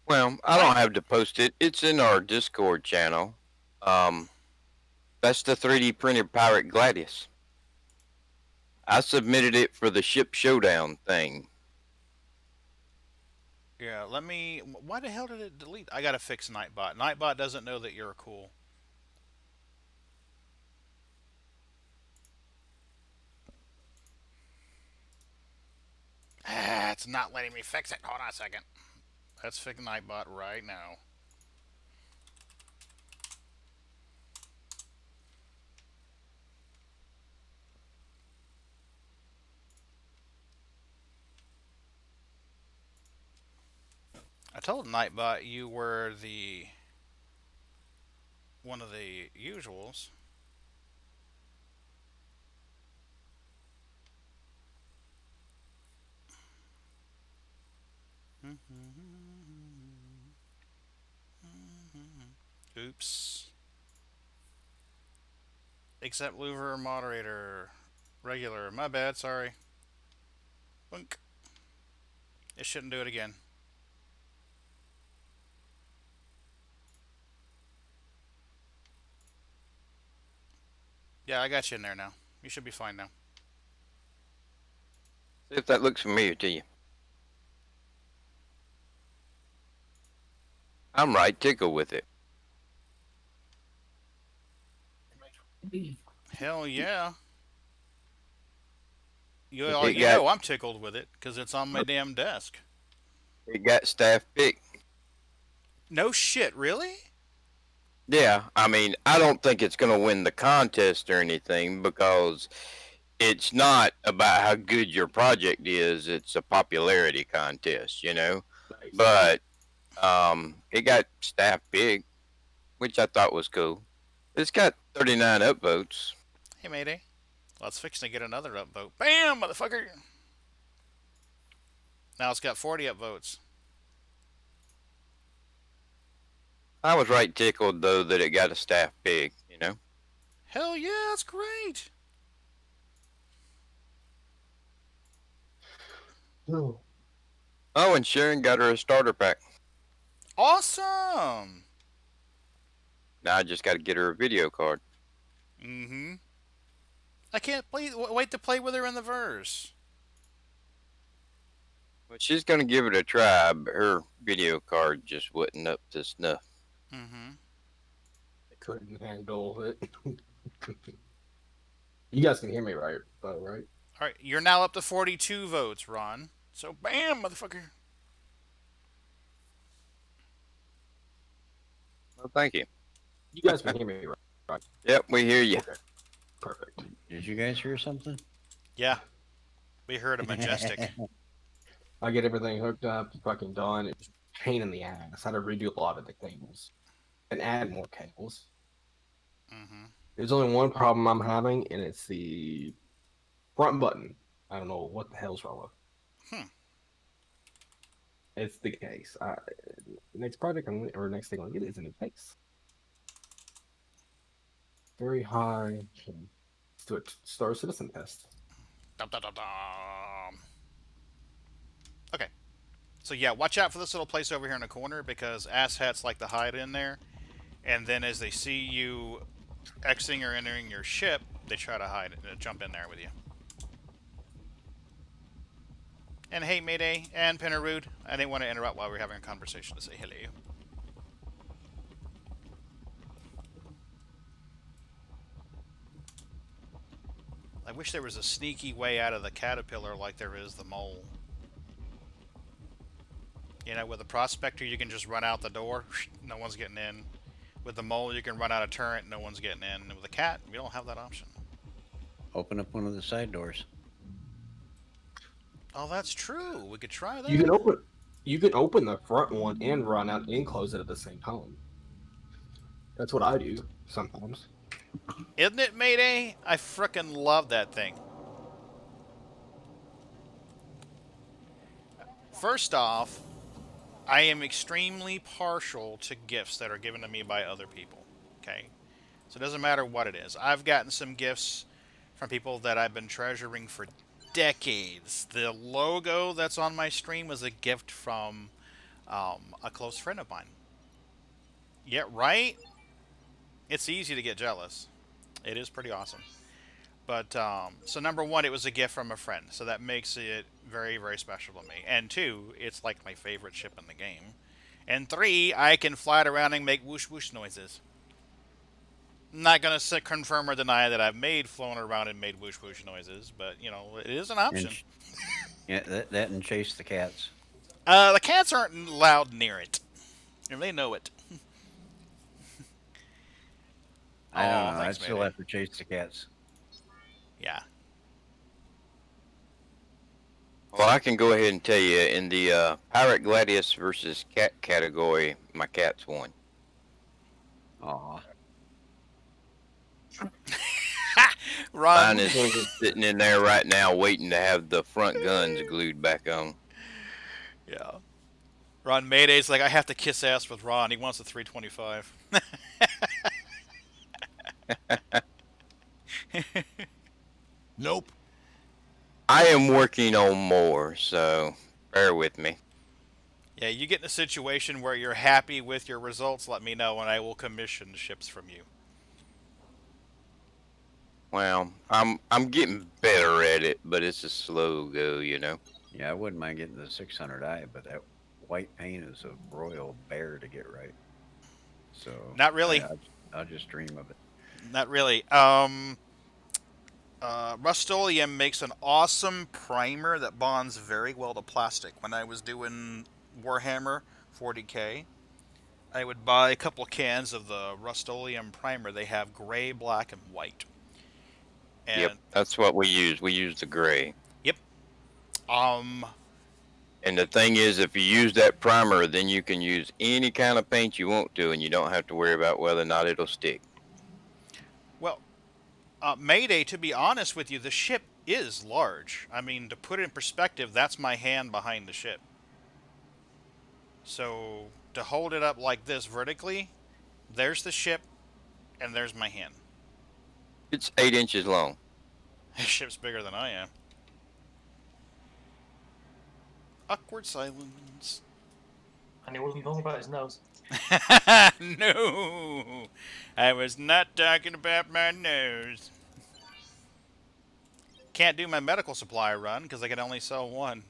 Well, I Why? don't have to post it. It's in our Discord channel. Um, that's the 3D printed pirate Gladius. I submitted it for the ship showdown thing. Yeah, let me. Why the hell did it delete? I gotta fix Nightbot. Nightbot doesn't know that you're cool. Ah, it's not letting me fix it. Hold on a second. Let's fix Nightbot right now. I told Nightbot you were the one of the usuals. Oops. Except Louver, moderator, regular. My bad. Sorry. Bunk. It shouldn't do it again. Yeah, I got you in there now. You should be fine now. See if that looks familiar to you. I'm right tickled with it. Hell yeah. It You got know I'm tickled with it because it's on my damn desk. it got staff pick. No shit, really? Yeah, I mean, I don't think it's gonna win the contest or anything because it's not about how good your project is. It's a popularity contest, you know. But it got staff pick, which I thought was cool. It's got 39 upvotes. Hey, Mayday. Let's fix to get another upvote. Bam, motherfucker. Now it's got 40 upvotes. I was right tickled though that it got a staff pick, you know. Hell yeah, that's great. Ooh. Oh, and Sharon got her a starter pack. Awesome. Now I just got to get her a video card. Mm-hmm. I can't wait to play with her in the verse. Well, she's gonna give it a try, but her video card just wasn't up to snuff. Mm-hmm. I couldn't handle it. You guys can hear me right, though, right? All right, you're now up to 42 votes, Ron. So bam, motherfucker. Well, thank you. You guys can hear me, right? Yep, we hear you. Okay, perfect. Did you guys hear something? Yeah, we heard a majestic. I get everything hooked up, fucking done. It was a pain in the ass. I had to redo a lot of the cables and add more cables. Mm-hmm. There's only one problem I'm having, and it's the front button. I don't know what the hell's wrong with it. Hmm. It's the case. Next project or next thing I'll get is a new case. Very high. Let's do a Star Citizen test. Dum, dum, dum, dum. Okay. So yeah, watch out for this little place over here in the corner because asshats like to hide in there, and then as they see you exiting or entering your ship, they try to hide, jump in there with you. And hey, Mayday and Pinnarude, I didn't want to interrupt while we were having a conversation to say hello. I wish there was a sneaky way out of the caterpillar like there is the mole. You know, with the prospector, you can just run out the door, no one's getting in. With the mole, you can run out a turret, no one's getting in. And with the cat, you don't have that option. Open up one of the side doors. Oh, that's true. We could try that. You can open the front one and run out and close it at the same time. That's what I do sometimes. Isn't it, Mayday? I frickin' love that thing. First off, I am extremely partial to gifts that are given to me by other people. Okay? So it doesn't matter what it is. I've gotten some gifts from people that I've been treasuring for decades. The logo that's on my stream was a gift from a close friend of mine. Yeah, right? It's easy to get jealous. It is pretty awesome. But, so number one, it was a gift from a friend. So that makes it very, very special to me. And two, it's like my favorite ship in the game. And three, I can fly it around and make whoosh whoosh noises. I'm not going to confirm or deny that I've flown around and made whoosh whoosh noises. But, you know, it is an option. Yeah, that and chase the cats. The cats aren't loud near it. And they know it. I don't know. Thanks, I'd still Mayday. have to chase the cats. Yeah. Well, I can go ahead and tell you in the Pirate Gladius versus Cat category, my cat's won. Aw. Ron, Mine is sitting in there right now waiting to have the front guns glued back on. yeah. Ron Mayday's like, I have to kiss ass with Ron. He wants a 325. Nope. I am working on more, so bear with me. Yeah, you get in a situation where you're happy with your results, let me know, and I will commission ships from you. Well, I'm getting better at it, but it's a slow go, you know. Yeah, I wouldn't mind getting the 600i, but that white paint is a royal bear to get right. So Not really. I'll just dream of it. Not really. Rust-Oleum makes an awesome primer that bonds very well to plastic. When I was doing Warhammer 40k, I would buy a couple cans of the Rust-Oleum primer. They have gray, black, and white. And, Yep, that's what we use. We use the gray. Yep. And the thing is, if you use that primer, then you can use any kind of paint you want to, and you don't have to worry about whether or not it'll stick. Well, Mayday, to be honest with you, the ship is large. I mean, to put it in perspective, that's my hand behind the ship. So, to hold it up like this vertically, there's the ship, and there's my hand. It's 8 inches long. This ship's bigger than I am. Awkward silence. And he wasn't talking about his nose. No, I was not talking about my nose. Can't do my medical supply run because I can only sell one.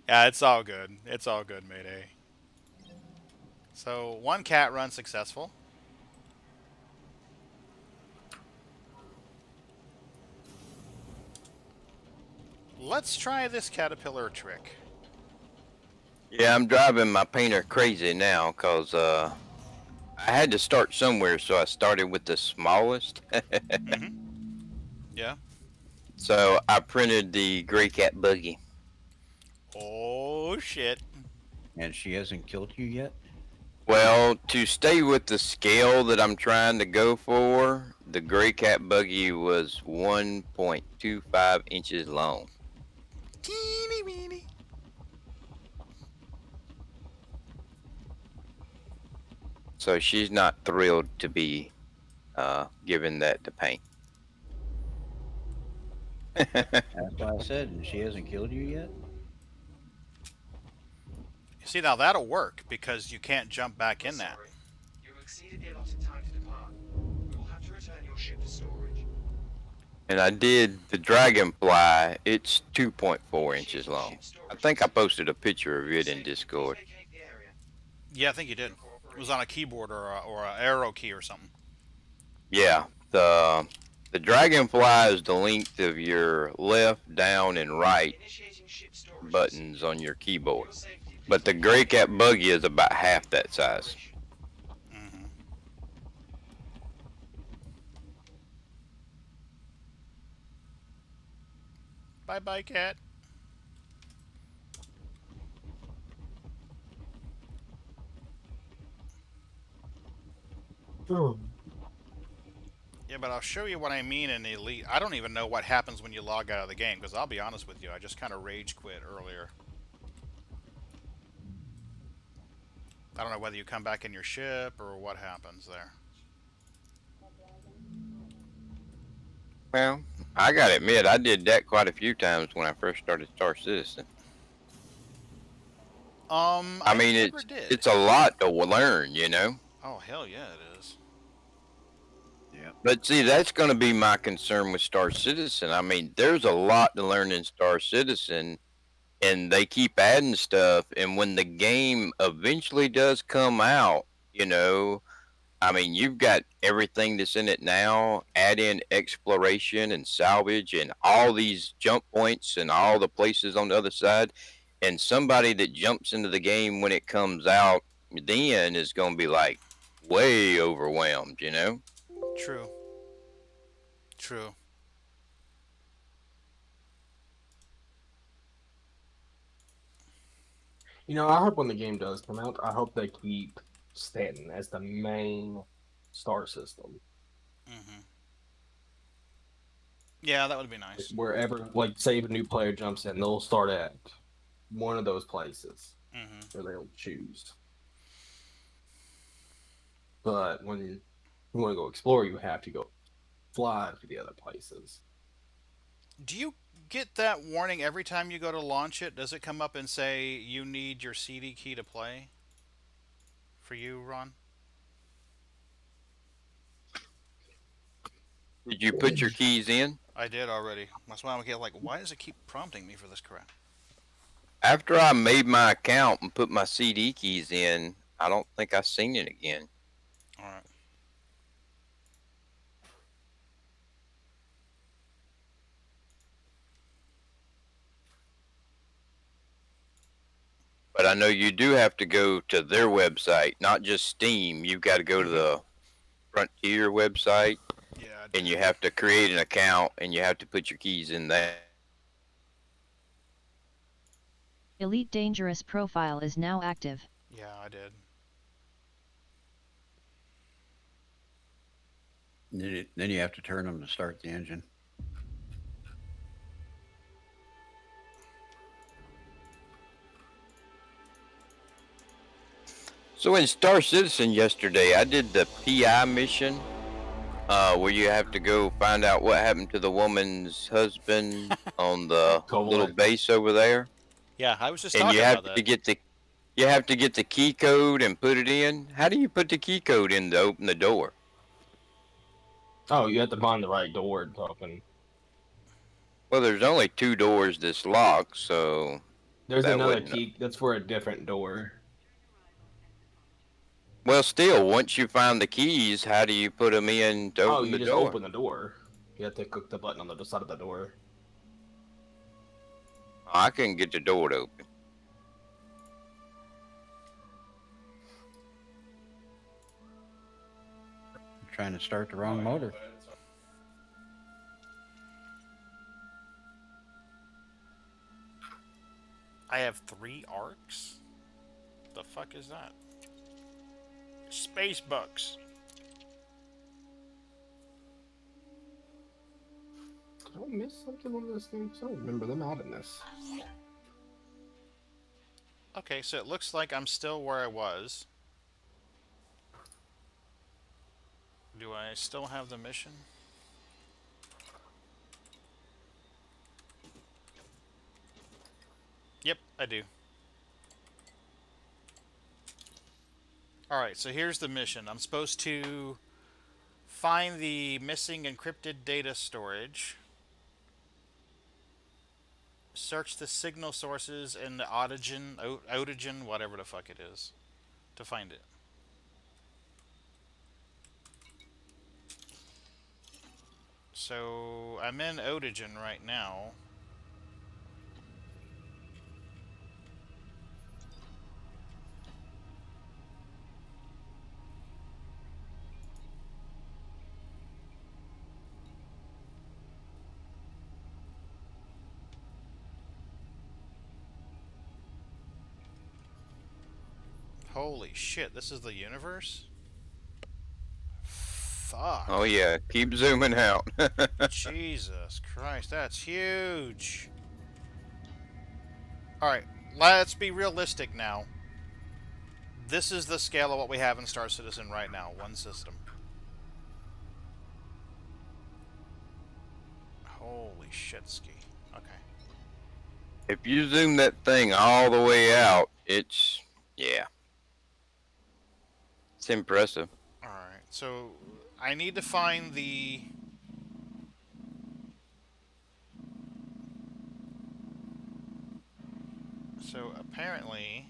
Yeah, it's all good. It's all good, Mayday. So, one cat run successful. Let's try this caterpillar trick. Yeah, I'm driving my painter crazy now because I had to start somewhere, so I started with the smallest. Mm-hmm. Yeah. So I printed the gray cat buggy. Oh shit. And she hasn't killed you yet? Well, to stay with the scale that I'm trying to go for, the gray cat buggy was 1.25 inches long. Teeny weeny. So she's not thrilled to be given that to paint. That's why I said, and she hasn't killed you yet? See, now that'll work because you can't jump back We're in that. sorry. You exceeded the allotted time to depart. We will have to return your ship for storage. And I did the dragonfly. It's 2.4 inches Initiating long. ship I storage think I procedure. posted a picture of For your it in safety, please Discord. vacate the area. Yeah, I think you Thank you for did. your It was cooperation. on a keyboard or a arrow key or something. Yeah, the dragonfly is the length of your left, down, and right Initiating ship storage buttons procedure. on your For keyboard. your safety, please But the vacate gray the cat area. buggy is about half Thank you for that your size. cooperation. Mm-hmm. Bye bye, cat. Yeah, but I'll show you what I mean in Elite. I don't even know what happens when you log out of the game, because I'll be honest with you, I just kind of rage quit earlier. I don't know whether you come back in your ship or what happens there. Well, I gotta admit, I did that quite a few times when I first started Star Citizen. I I mean, never it's did. it's a lot to learn, you know. Oh, hell yeah, it is. Yep. But see, that's going to be my concern with Star Citizen. I mean, there's a lot to learn in Star Citizen, and they keep adding stuff. And when the game eventually does come out, you know, I mean, you've got everything that's in it now. Add in exploration and salvage, and all these jump points and all the places on the other side. And somebody that jumps into the game when it comes out then is going to be like way overwhelmed, you know. True. True. You know, I hope when the game does come out, I hope they keep Stanton as the main star system. Mm-hmm. Yeah, that would be Like, nice. wherever, like, say if a new player jumps in, they'll start at one of those places Mm-hmm. where they'll choose. But when you want to go explore, you have to go fly to the other places. Do you get that warning every time you go to launch it? Does it come up and say you need your CD key to play? For you, Ron? Did you put your keys in? I did already. That's why I'm like, why does it keep prompting me for this crap? After I made my account and put my CD keys in, I don't think I seen it again. Alright. But I know you do have to go to their website, not just Steam. You've got to go to Mm-hmm. the Frontier website, Yeah, I and did. you have to create an account, and you have to put your keys in there. Elite Dangerous profile is now active. Yeah, I did. Then you have to turn them to start the engine. So in Star Citizen yesterday, I did the PI mission, where you have to go find out what happened to the woman's husband on the little Cool. base over there, Yeah, I was just and talking about that. you have to get the key code and put it in. How do you put the key code in to open the door? Oh, you have to find the right door to open. Well, there's only two doors that's locked, so There's that another wouldn't. key that's for a different door. Well, still, once you find the keys, how do you put them in to Oh, open you the just door? open the door. You have to click the button on the other side of the door. I couldn't get the door to open. trying to start the wrong motor. I have 3 arcs? The fuck is that? Space bucks. Did I miss something on this thing? I don't remember them adding this. Okay, so it looks like I'm still where I was. Do I still have the mission? Yep, I do. Alright, so here's the mission. I'm supposed to find the missing encrypted data storage, search the signal sources in the Otogen, whatever the fuck it is, to find it. So I'm in Otogen right now. Holy shit, this is the universe? Fuck. Oh yeah, keep zooming out. Jesus Christ, that's huge. Alright, let's be realistic now. This is the scale of what we have in Star Citizen right now. One system. Holy shitski. Okay. If you zoom that thing all the way out, it's, yeah. It's impressive. Alright, so I need to find the... So apparently...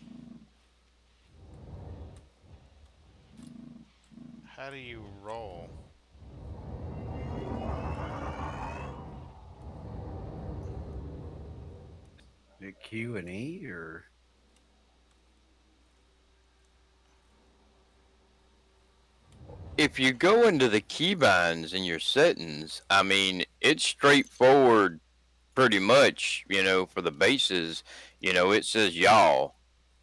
How do you roll? The Q and E, or If you go into the keybinds in your settings, I mean, it's straightforward pretty much, for the bases. It says yaw,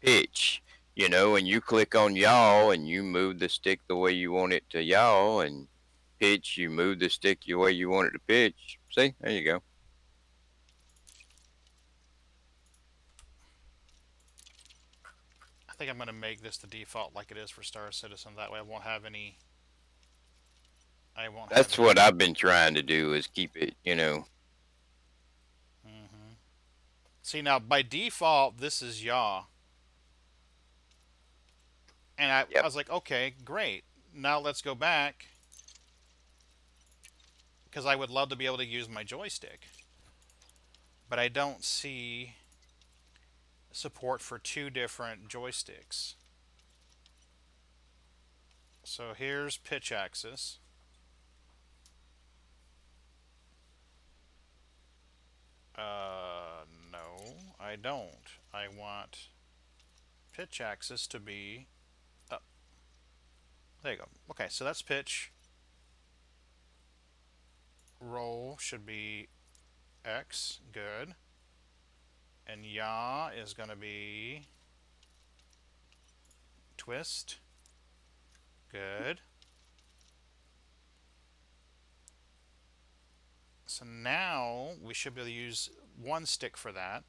pitch, and you click on yaw and you move the stick the way you want it to yaw, and pitch, you move the stick the way you want it to pitch. See, there you go. I think I'm going to make this the default like it is for Star Citizen. That way I won't have any... That's what I've been trying to do, is keep it, Mm-hmm. See, now, by default, this is yaw. And I was like, okay, great. Now let's go back. Because I would love to be able to use my joystick. But I don't see support for 2 different joysticks. So here's pitch axis. No, I don't. I want pitch axis to be up. There you go. Okay, so that's pitch. Roll should be X. Good. And yaw is going to be twist. Good. So now we should be able to use 1 stick for that.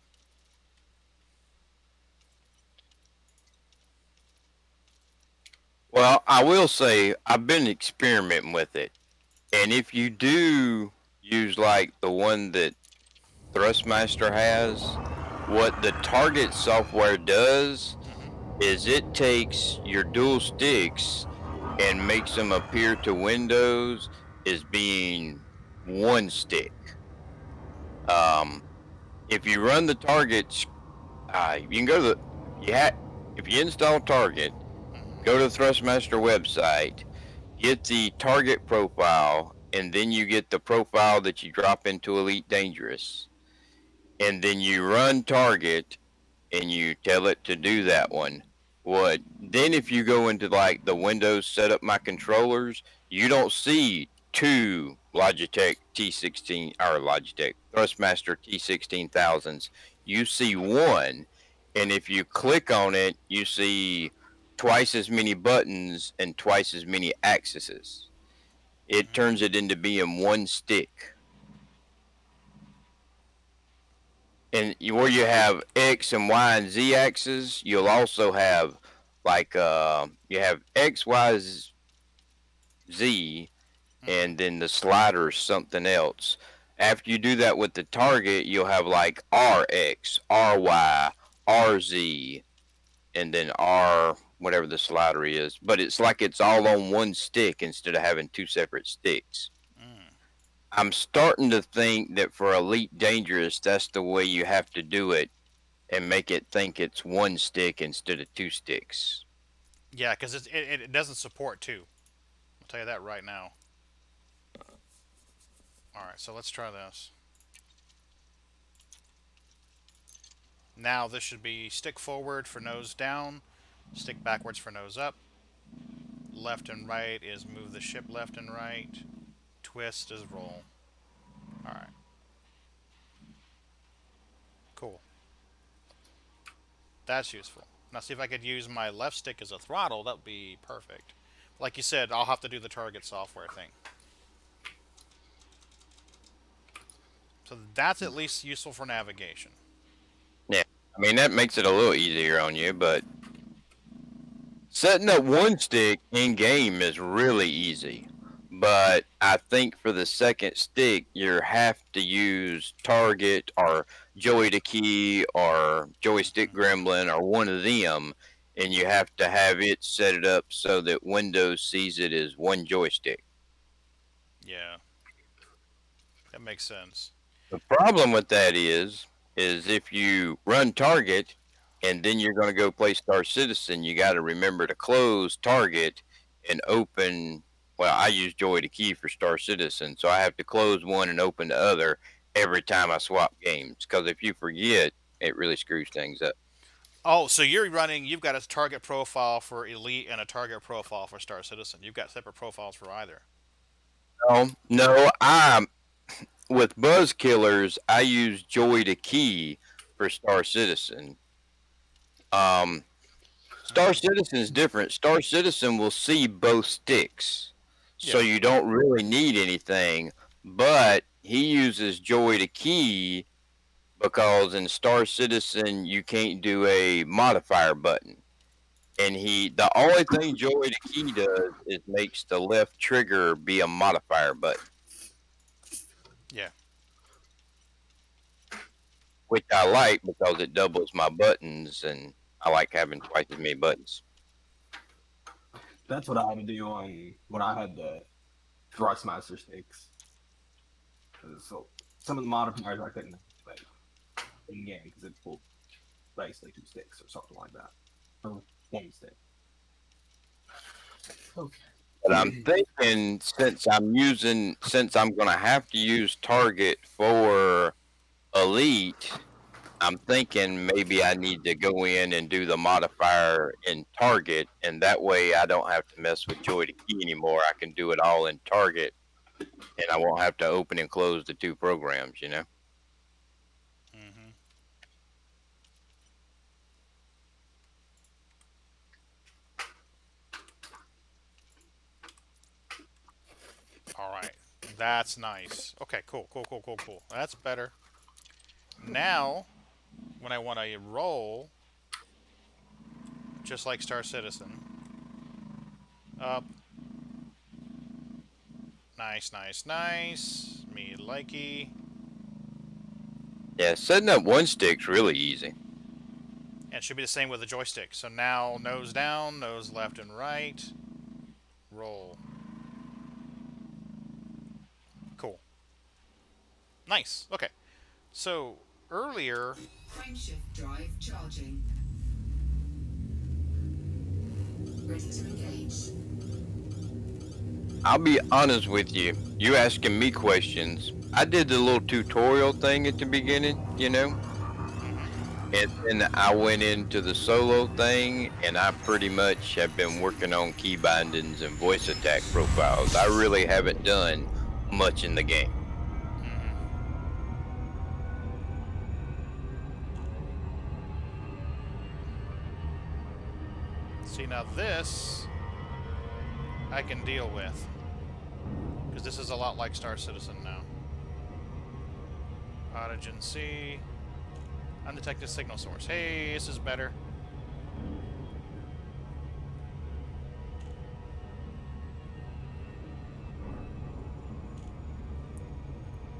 Well, I will say I've been experimenting with it, and if you do use like the one that Thrustmaster has, what the target software does is it takes your dual sticks and makes them appear to Windows as being 1 stick. If you run the targets, you can go to if you install Target, go to the Thrustmaster website, get the target profile, and then you get the profile that you drop into Elite Dangerous. And then you run Target, and you tell it to do that one. Then if you go into like the Windows set up my controllers, you don't see two Logitech T16 or Logitech Thrustmaster T16000s. You see one, and if you click on it, you see twice as many buttons and twice as many axes. It turns it into being one stick. And where you have X and Y and Z axes, you'll also have like you have X, Y, Z, and then the slider is something else. After you do that with the target, you'll have like RX, RY, RZ, and then R whatever the slider is. But it's like it's all on one stick instead of having two separate sticks. I'm starting to think that for Elite Dangerous, that's the way you have to do it and make it think it's one stick instead of two sticks. Yeah, because it doesn't support two. I'll tell you that right now. Alright, so let's try this. Now this should be stick forward for nose down, stick backwards for nose up. Left and right is move the ship left and right. Twist is roll. Alright. Cool. That's useful. Now see if I could use my left stick as a throttle, that would be perfect. Like you said, I'll have to do the target software thing. So that's at least useful for navigation. Yeah, I mean, that makes it a little easier on you, but setting up one stick in game is really easy. But I think for the second stick, you have to use Target or Joey the Key or Joystick Gremlin or one of them, and you have to have it set it up so that Windows sees it as one joystick. Yeah. That makes sense. The problem with that is if you run Target and then you're going to go play Star Citizen, you got to remember to close Target and open. Well, I use Joy the Key for Star Citizen, so I have to close one and open the other every time I swap games. Because if you forget, it really screws things up. Oh, so you've got a target profile for Elite and a target profile for Star Citizen. You've got separate profiles for either. No, with Buzz Killers, I use Joy the Key for Star Citizen. Star Citizen is different. Star Citizen will see both sticks, so you don't really need anything. But he uses Joy the Key because in Star Citizen you can't do a modifier button, and the only thing Joy the Key does is makes the left trigger be a modifier button. Yeah. Which I like because it doubles my buttons, and I like having twice as many buttons. That's what I had to do on when I had the Thrustmaster sticks. So some of the modifiers I couldn't like in game because it pulled basically two sticks or something like that, or one stick. Okay. But I'm thinking since I'm going to have to use Target for Elite, I'm thinking maybe I need to go in and do the modifier in Target, and that way I don't have to mess with Joy the Key anymore. I can do it all in Target, and I won't have to open and close the two programs, you know? Mm-hmm. All right. That's nice. Okay, cool. That's better. Now, when I want to roll, just like Star Citizen, up. Nice. Me likey. Yeah, setting up one stick's really easy. And it should be the same with the joystick. So now nose down, nose left and right. Roll. Cool. Nice. Okay. So earlier. Frameshift drive charging. Ready to engage. I'll be honest with you. You asking me questions. I did the little tutorial thing at the beginning, you know? And then I went into the solo thing, and I pretty much have been working on key bindings and voice attack profiles. I really haven't done much in the game. See, now this I can deal with. Because this is a lot like Star Citizen now. Autogen C. Undetected signal source. Hey, this is better.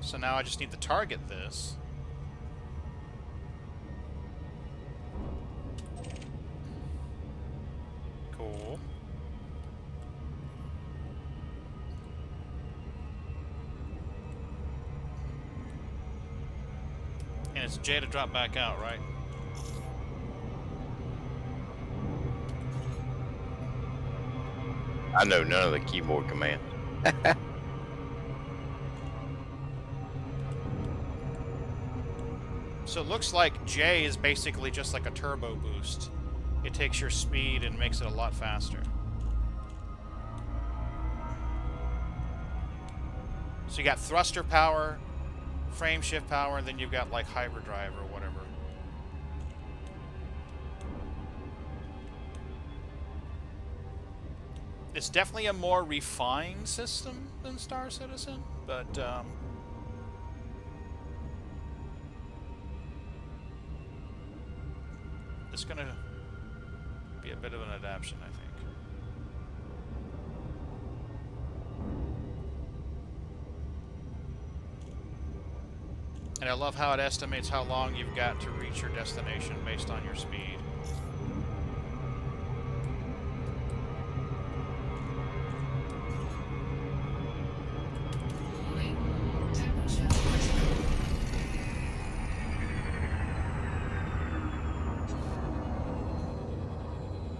So now I just need to target this. Cool. And it's J to drop back out, right? I know none of the keyboard commands. So it looks like J is basically just like a turbo boost. It takes your speed and makes it a lot faster. So you got thruster power, frame shift power, and then you've got like hyperdrive or whatever. It's definitely a more refined system than Star Citizen, but it's gonna be a bit of an adaptation, I think. And I love how it estimates how long you've got to reach your destination based on your speed. Warning. Temperature critical.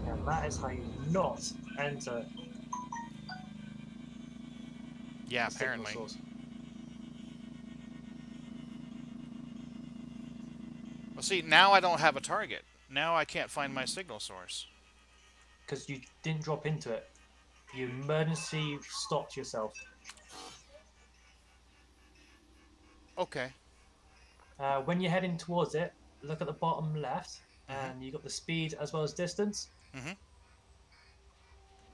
And that is how you not enter Yeah, the signal apparently. source. Well, see, now I don't have a target. Now I can't find my signal source. Because you didn't drop into it. You emergency stopped yourself. Okay. When you're heading towards it, look at the bottom left, and you got the speed as well as distance. Mm-hmm.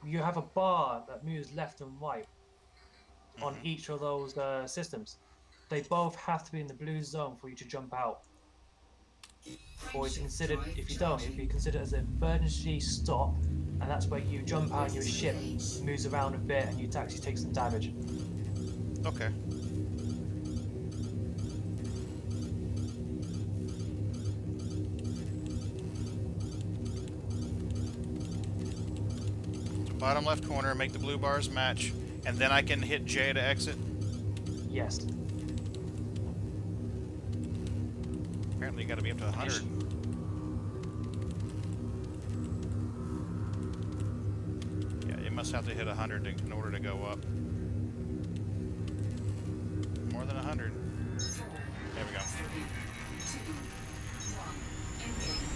You have a bar that moves left and right on each of those systems. They both have to be in the blue zone for you to jump out. Or it's considered, if you don't, it'd be considered as an emergency stop, and that's where you jump out and your ship moves around a bit and you actually take some damage. Okay. So bottom left corner, make the blue bars match, and then I can hit J to exit. Yes. Apparently you gotta be up to 100. Yeah, you must have to hit 100 in order to go up. More than 100. There we go. 3, 2, 1. Engage.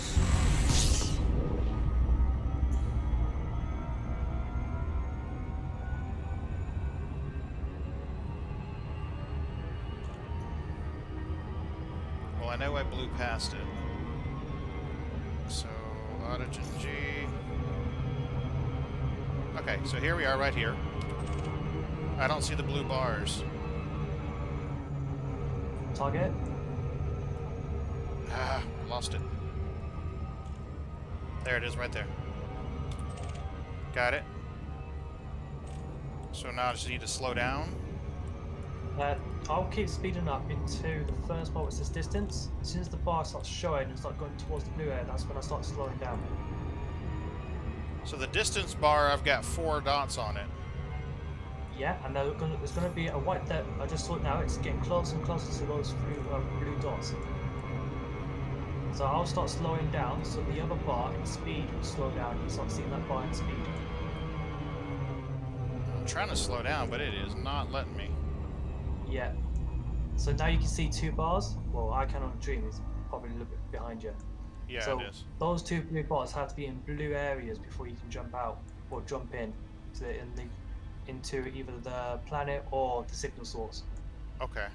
Well, I know I blew past it. So, Autogen G. Okay, so here we are right here. I don't see the blue bars. Target. Ah, lost it. There it is, right there. Got it. So now I just need to slow down. I'll keep speeding up into the first bar, which says distance. As soon as the bar starts showing and start going towards the blue area, that's when I start slowing down. So the distance bar, I've got 4 dots on it. Yeah, and there's going to be a white dot. I just saw it now. It's getting closer and closer to those blue dots. So I'll start slowing down, so the other bar in speed will slow down. You start seeing that bar in speed. I'm trying to slow down, but it is not letting me. Yeah. So now you can see 2 bars. Well, I can on the dream. It's probably a little bit behind you. Yeah, So it is. those two blue bars have to be in blue areas before you can jump out or jump in into either the planet or the signal source. Okay.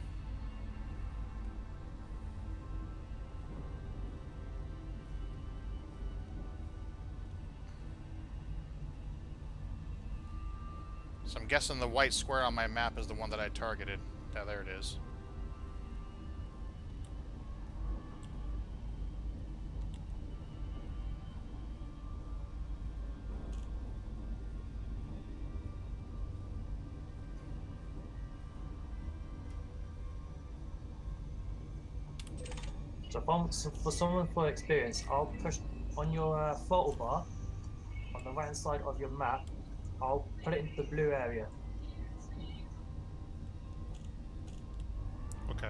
So I'm guessing the white square on my map is the one that I targeted. Yeah, there it is. So for someone for experience, I'll push on your photo bar on the right hand side of your map. I'll put it into the blue area. Okay.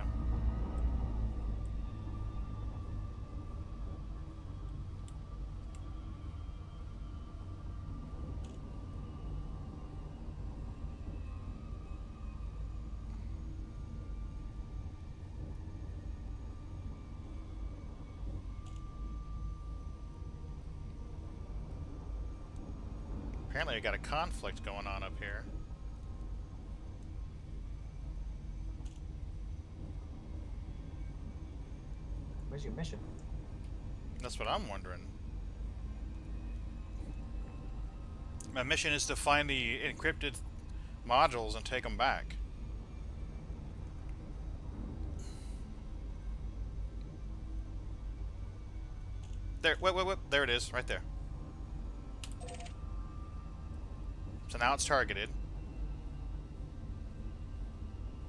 Apparently I got a conflict going on up here. Where's your mission? That's what I'm wondering. My mission is to find the encrypted modules and take them back. There, wait, there it is, right there. So now it's targeted.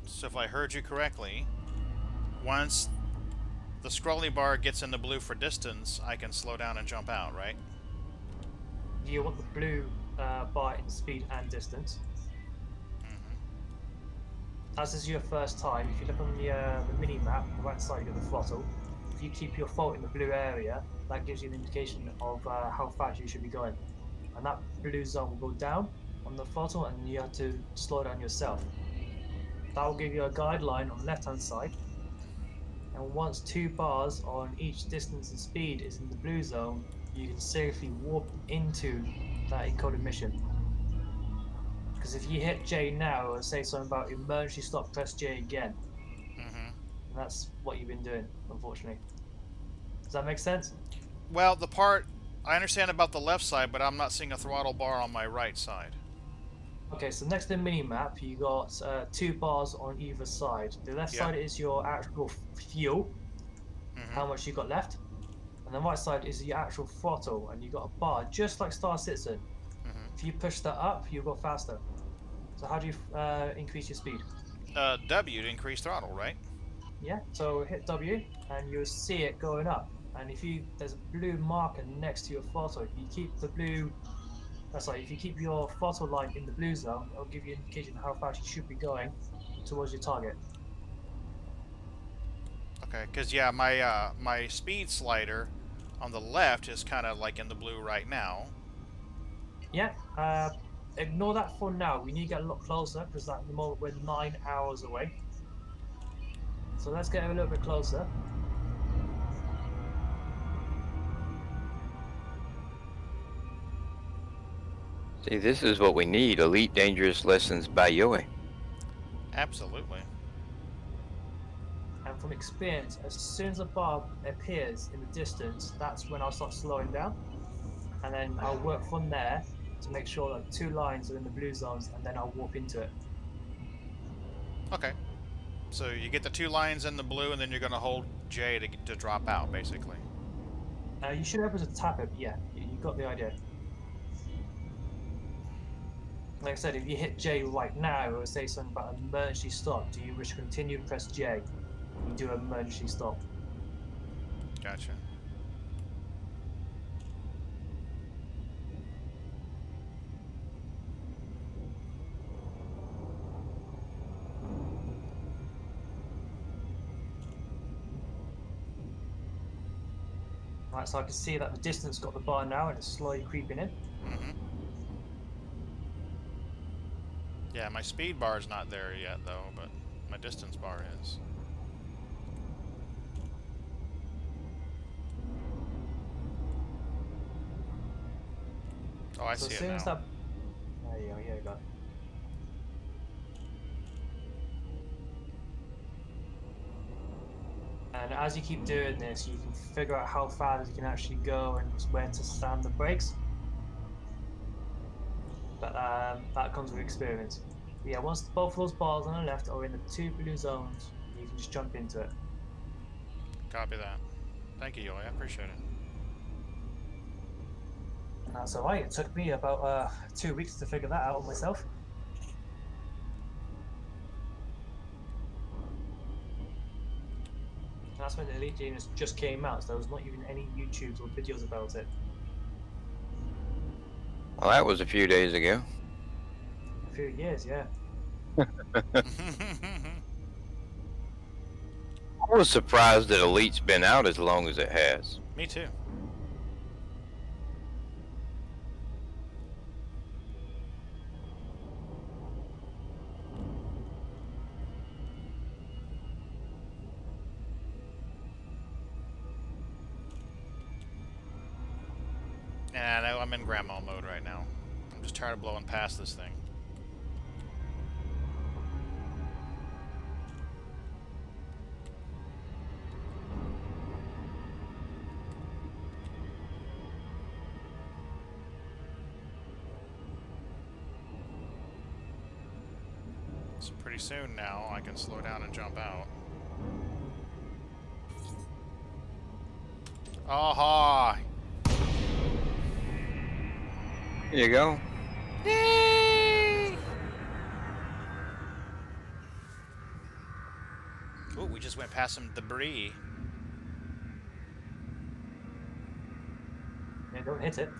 So if I heard you correctly, once the scrolly bar gets in the blue for distance, I can slow down and jump out, right? You want the blue bar in speed and distance. As is your first time, if you look on the mini map, on the right side of the throttle, if you keep your fault in the blue area, that gives you an indication of how fast you should be going. And that blue zone will go down on the throttle, and you have to slow down yourself. That will give you a guideline on the left-hand side. And once 2 bars on each distance and speed is in the blue zone, you can safely warp into that encoded mission. Because if you hit J now, it'll say something about emergency stop, press J again. And that's what you've been doing, unfortunately. Does that make sense? Well, the part I understand about the left side, but I'm not seeing a throttle bar on my right side. Okay, so next to the mini map, you got 2 bars on either side. The left Yeah. side is your actual fuel, how much you got left, and the right side is your actual throttle, and you got a bar just like Star Citizen. If you push that up, you go faster. So how do you increase your speed? W to increase throttle, right? Yeah, so hit W and you'll see it going up. And there's a blue marker next to your throttle. If you keep if you keep your throttle line in the blue zone, it'll give you an indication how fast you should be going towards your target. Okay, because yeah, my speed slider on the left is kind of like in the blue right now. Yeah, ignore that for now. We need to get a lot closer because at the moment we're 9 hours away. So let's get a little bit closer. See, this is what we need. Elite Dangerous lessons by Yoe. Absolutely. And from experience, as soon as a bar appears in the distance, that's when I'll start slowing down. And then I'll work from there to make sure that 2 lines are in the blue zones, and then I'll warp into it. Okay. So you get the 2 lines in the blue, and then you're going to hold J to drop out, basically. You should be able to tap it, yeah, you got the idea. Like I said, if you hit J right now, it will say something about emergency stop. Do you wish to continue? Press J. You do emergency stop. Gotcha. Right, so I can see that the distance got the bar now, and it's slowly creeping in. Yeah, my speed bar is not there yet, though, but my distance bar is. Oh, I So see as it soon as now. that, there you go, here you go. And as you keep doing this, you can figure out how fast you can actually go and where to slam the brakes. But that comes with experience. But yeah, once both of those bars on the left are in the 2 blue zones, you can just jump into it. Copy that. Thank you, Yoli. I appreciate it. And that's alright. It took me about 2 weeks to figure that out myself. And that's when the Elite Dangrous just came out, so there was not even any YouTubes or videos about it. Well, that was a few days ago. A few years, yeah. I was surprised that Elite's been out as long as it has. Me too. Yeah, I know I'm in grandma mode right now. I'm just tired of blowing past this thing. So pretty soon now, I can slow down and jump out. Aha! There you go. Yay! Ooh, we just went past some debris. Yeah, don't hit it.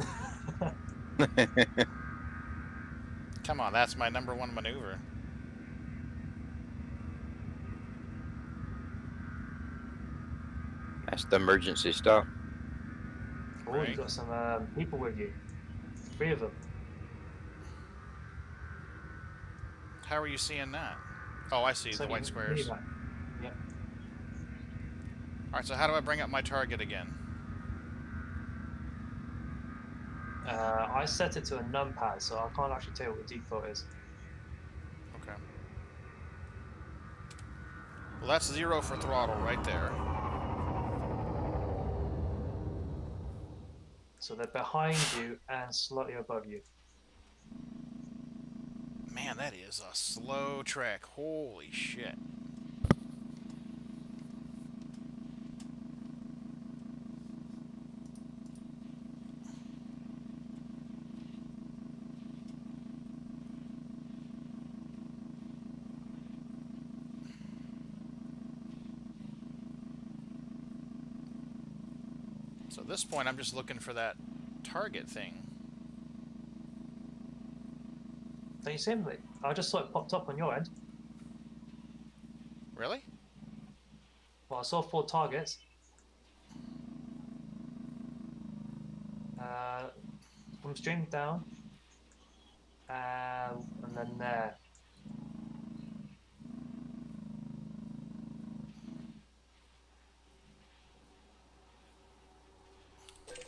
Come on, that's my #1 maneuver. That's the emergency stop. Oh, you Right? got some people with you. 3 of them. How are you seeing that? Oh, I see, So the white you squares. mini-map. Yep. Alright, so how do I bring up my target again? I set it to a numpad, so I can't actually tell you what the default is. Okay. Well, that's 0 for throttle right there. So they're behind you and slightly above you. Man, that is a slow trek. Holy shit. So at this point, I'm just looking for that target thing. Don't you see him? I just saw it popped up on your end. Really? Well, I saw 4 targets. From stream down. And then there.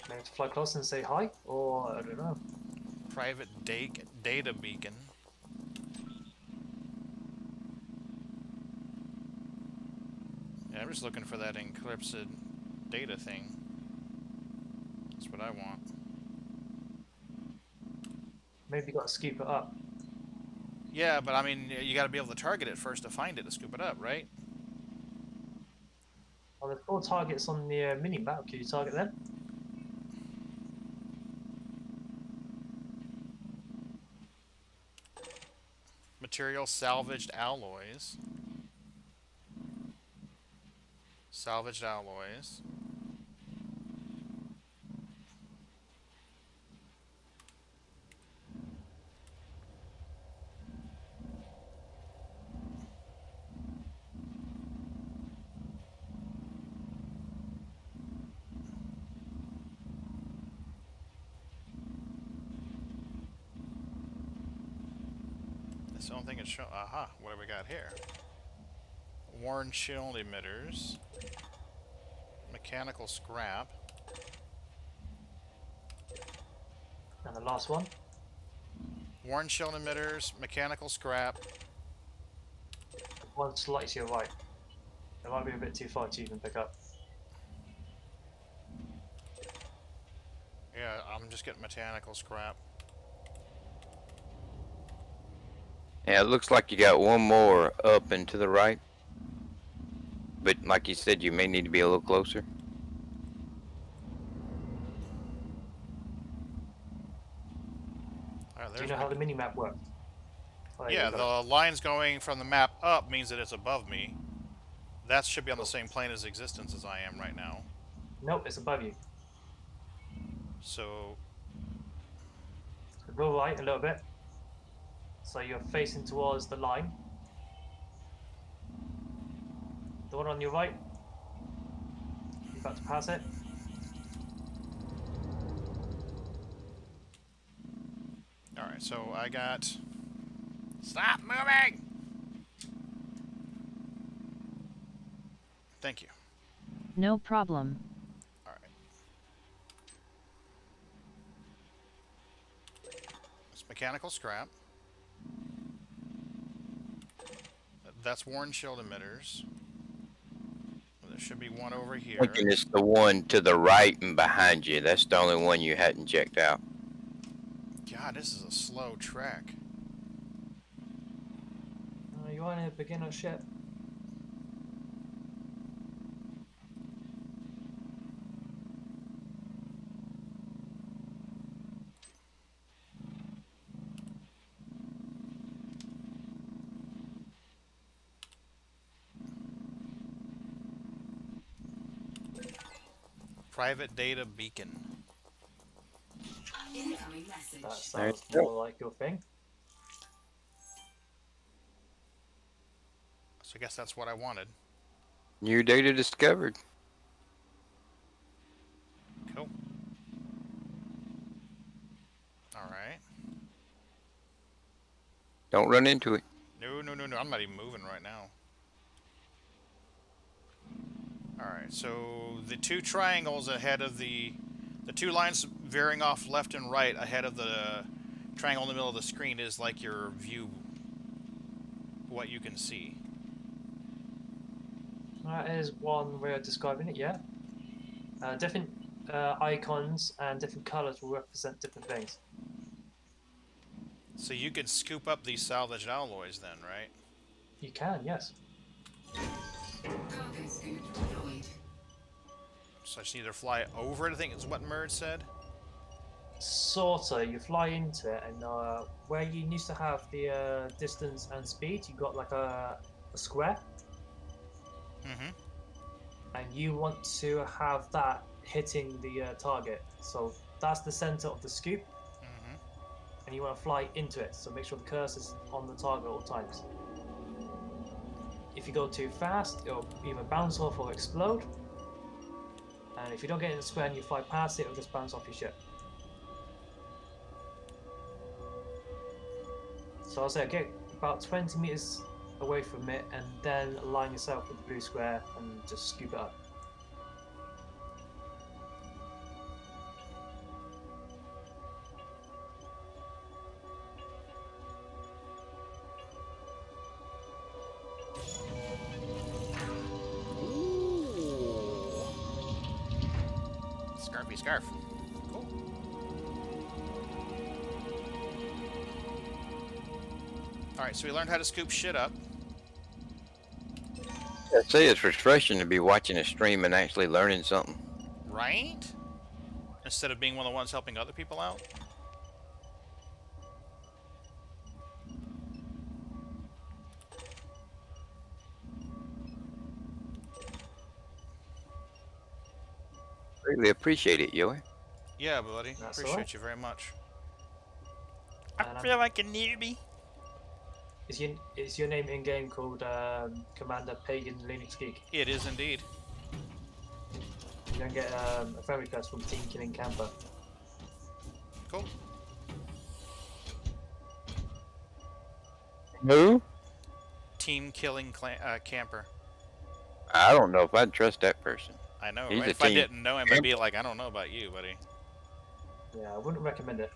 Maybe to fly close and say hi? Or, I don't know. Private data beacon. Yeah, I'm just looking for that encrypted data thing. That's what I want. Maybe you got to scoop it up. Yeah, but I mean, you got to be able to target it first to find it to scoop it up, right? Well, there's 4 targets on the mini-map. Can you target them? Material salvaged alloys. Salvaged alloys. That's the only thing it's showing. Aha, what do we got here? Worn shield emitters. Mechanical scrap. And And the last one. Warn shield emitters, mechanical scrap. One slightly to your right. It might be a bit too far to even pick up. Yeah, I'm just getting mechanical scrap. Yeah, it looks like you got one more up and to the right. But like you said, you may need to be a little closer. Alright, Do you there's know how the mini-map works? Oh, yeah, you got the lines going from the map up means that it's above me. That should be on the same plane as existence as I am right now. it. Nope, it's above you. So, Go right a little bit. So you're facing towards the line. The one on your right. You're about to pass it. alright, so I got... Stop moving! Thank you. No problem. Alright. It's mechanical scrap. That's worn shield emitters. There should be one over here. Thinking it's the one to the right and behind you. That's the only one you hadn't checked out. God, this is a slow trek. You're on a beginner ship. Private data beacon. Incoming message. That There sounds you more like your thing. So I guess that's what I wanted. New data discovered. Cool. Alright. Don't run into it. No, no, no, no. I'm not even moving right now. Alright, so the two triangles ahead of the two lines veering off left and right ahead of the triangle in the middle of the screen is like your view, what you can see. That is one way of describing it, yeah. Different icons and different colors will represent different things. So you can scoop up these salvaged alloys then, right? You can, yes. Cargo scoop deployed. So I just either fly over it, I think is what Merd said. Sorta, you fly into it, and where you used to have the distance and speed, you got like a square, Mm-hmm. and you want to have that hitting the target. So that's the center of the scoop, Mm-hmm. and you want to fly into it. So make sure the cursor's on the target at all times. If you go too fast, it'll either bounce off or explode. And if you don't get in the square and you fly past it, it'll just bounce off your ship. So I'll say get about 20 meters away from it and then align yourself with the blue square and just scoop it up. Scarfy scarf. Cool. Alright, so we learned how to scoop shit up. I'd say it's refreshing to be watching a stream and actually learning something. Right? Instead of being one of the ones helping other people out. Really appreciate it, Yoey. Yeah, buddy. That's Appreciate alright. you very much. And I feel like a newbie. Is your name in game called Commander PaganLinuxGeek? It is indeed. You're gonna get a friend request from Team Killing Camper. Cool. Who? Team killing camper. I don't know if I'd trust that person. I know, He's right? a If I team didn't know him, I'd be like, I don't know about you, buddy. Yeah, I wouldn't recommend it.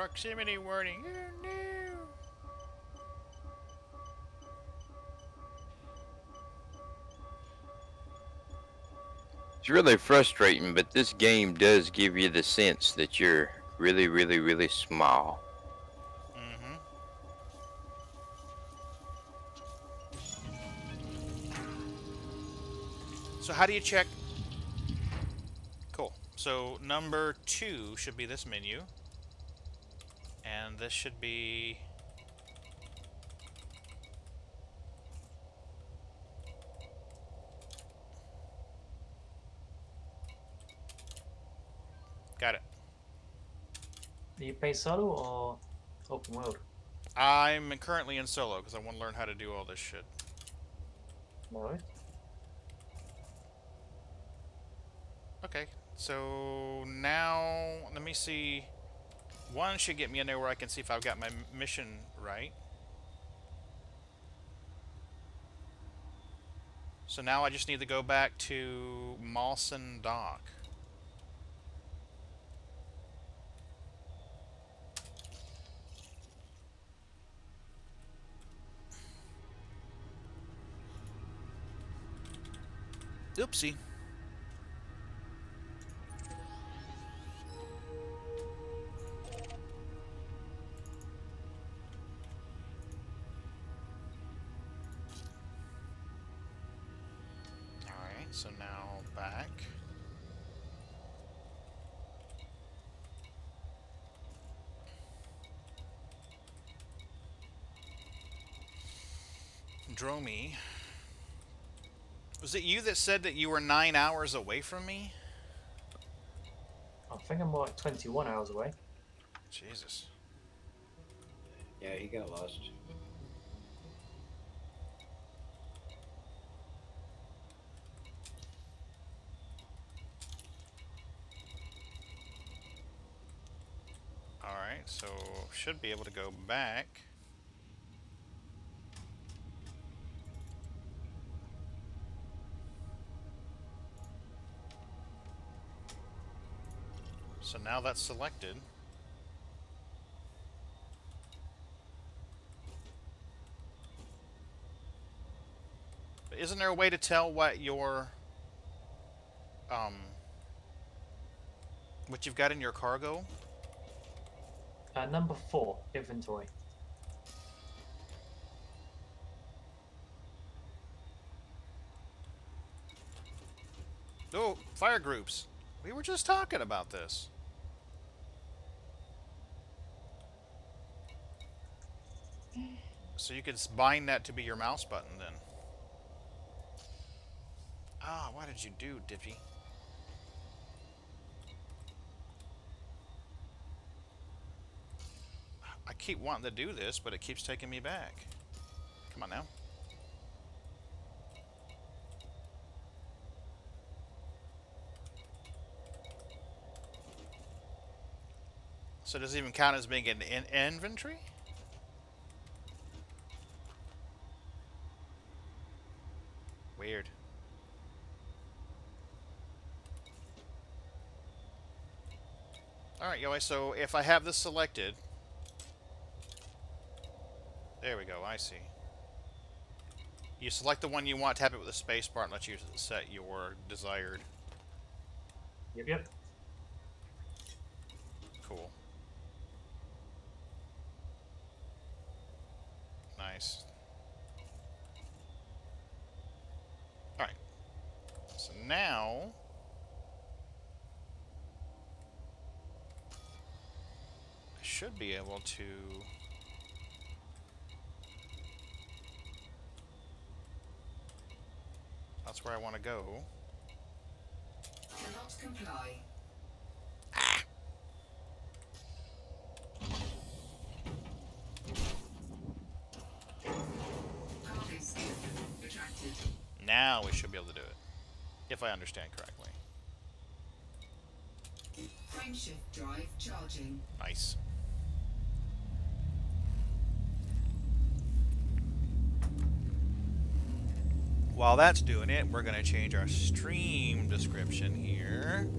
Proximity warning. Oh, no. It's really frustrating, but this game does give you the sense that you're really, really, really small. Mm-hmm. So how do you check? Cool. So number 2 should be this menu. And this should be... Got it. Do you play solo or open world? I'm currently in solo because I want to learn how to do all this shit. No. Okay, so now let me see. 1 should get me in there where I can see if I've got my mission right. So now I just need to go back to Mawson Dock. Oopsie. Alright, so now back. Dromi. Was it you that said that you were 9 hours away from me? I think I'm like 21 hours away. Jesus. Yeah, he got lost. Alright, so should be able to go back. So now that's selected. But isn't there a way to tell what your what you've got in your cargo? Number 4, inventory. Oh, fire groups. We were just talking about this. So you could bind that to be your mouse button then. Ah, what did you do, Dippy? I keep wanting to do this, but it keeps taking me back. Come on now. So does it even count as being in inventory? Weird. Alright, Yoey, so if I have this selected... There we go, I see. You select the one you want, tap it with the space bar, and let you set your desired. Yep. Cool. Nice. Alright. So now... I should be able to... That's where I want to go. Cannot comply. Cargo skill retracted. Now we should be able to do it. If I understand correctly. Frameshift drive charging. Nice. While that's doing it, we're going to change our stream description here.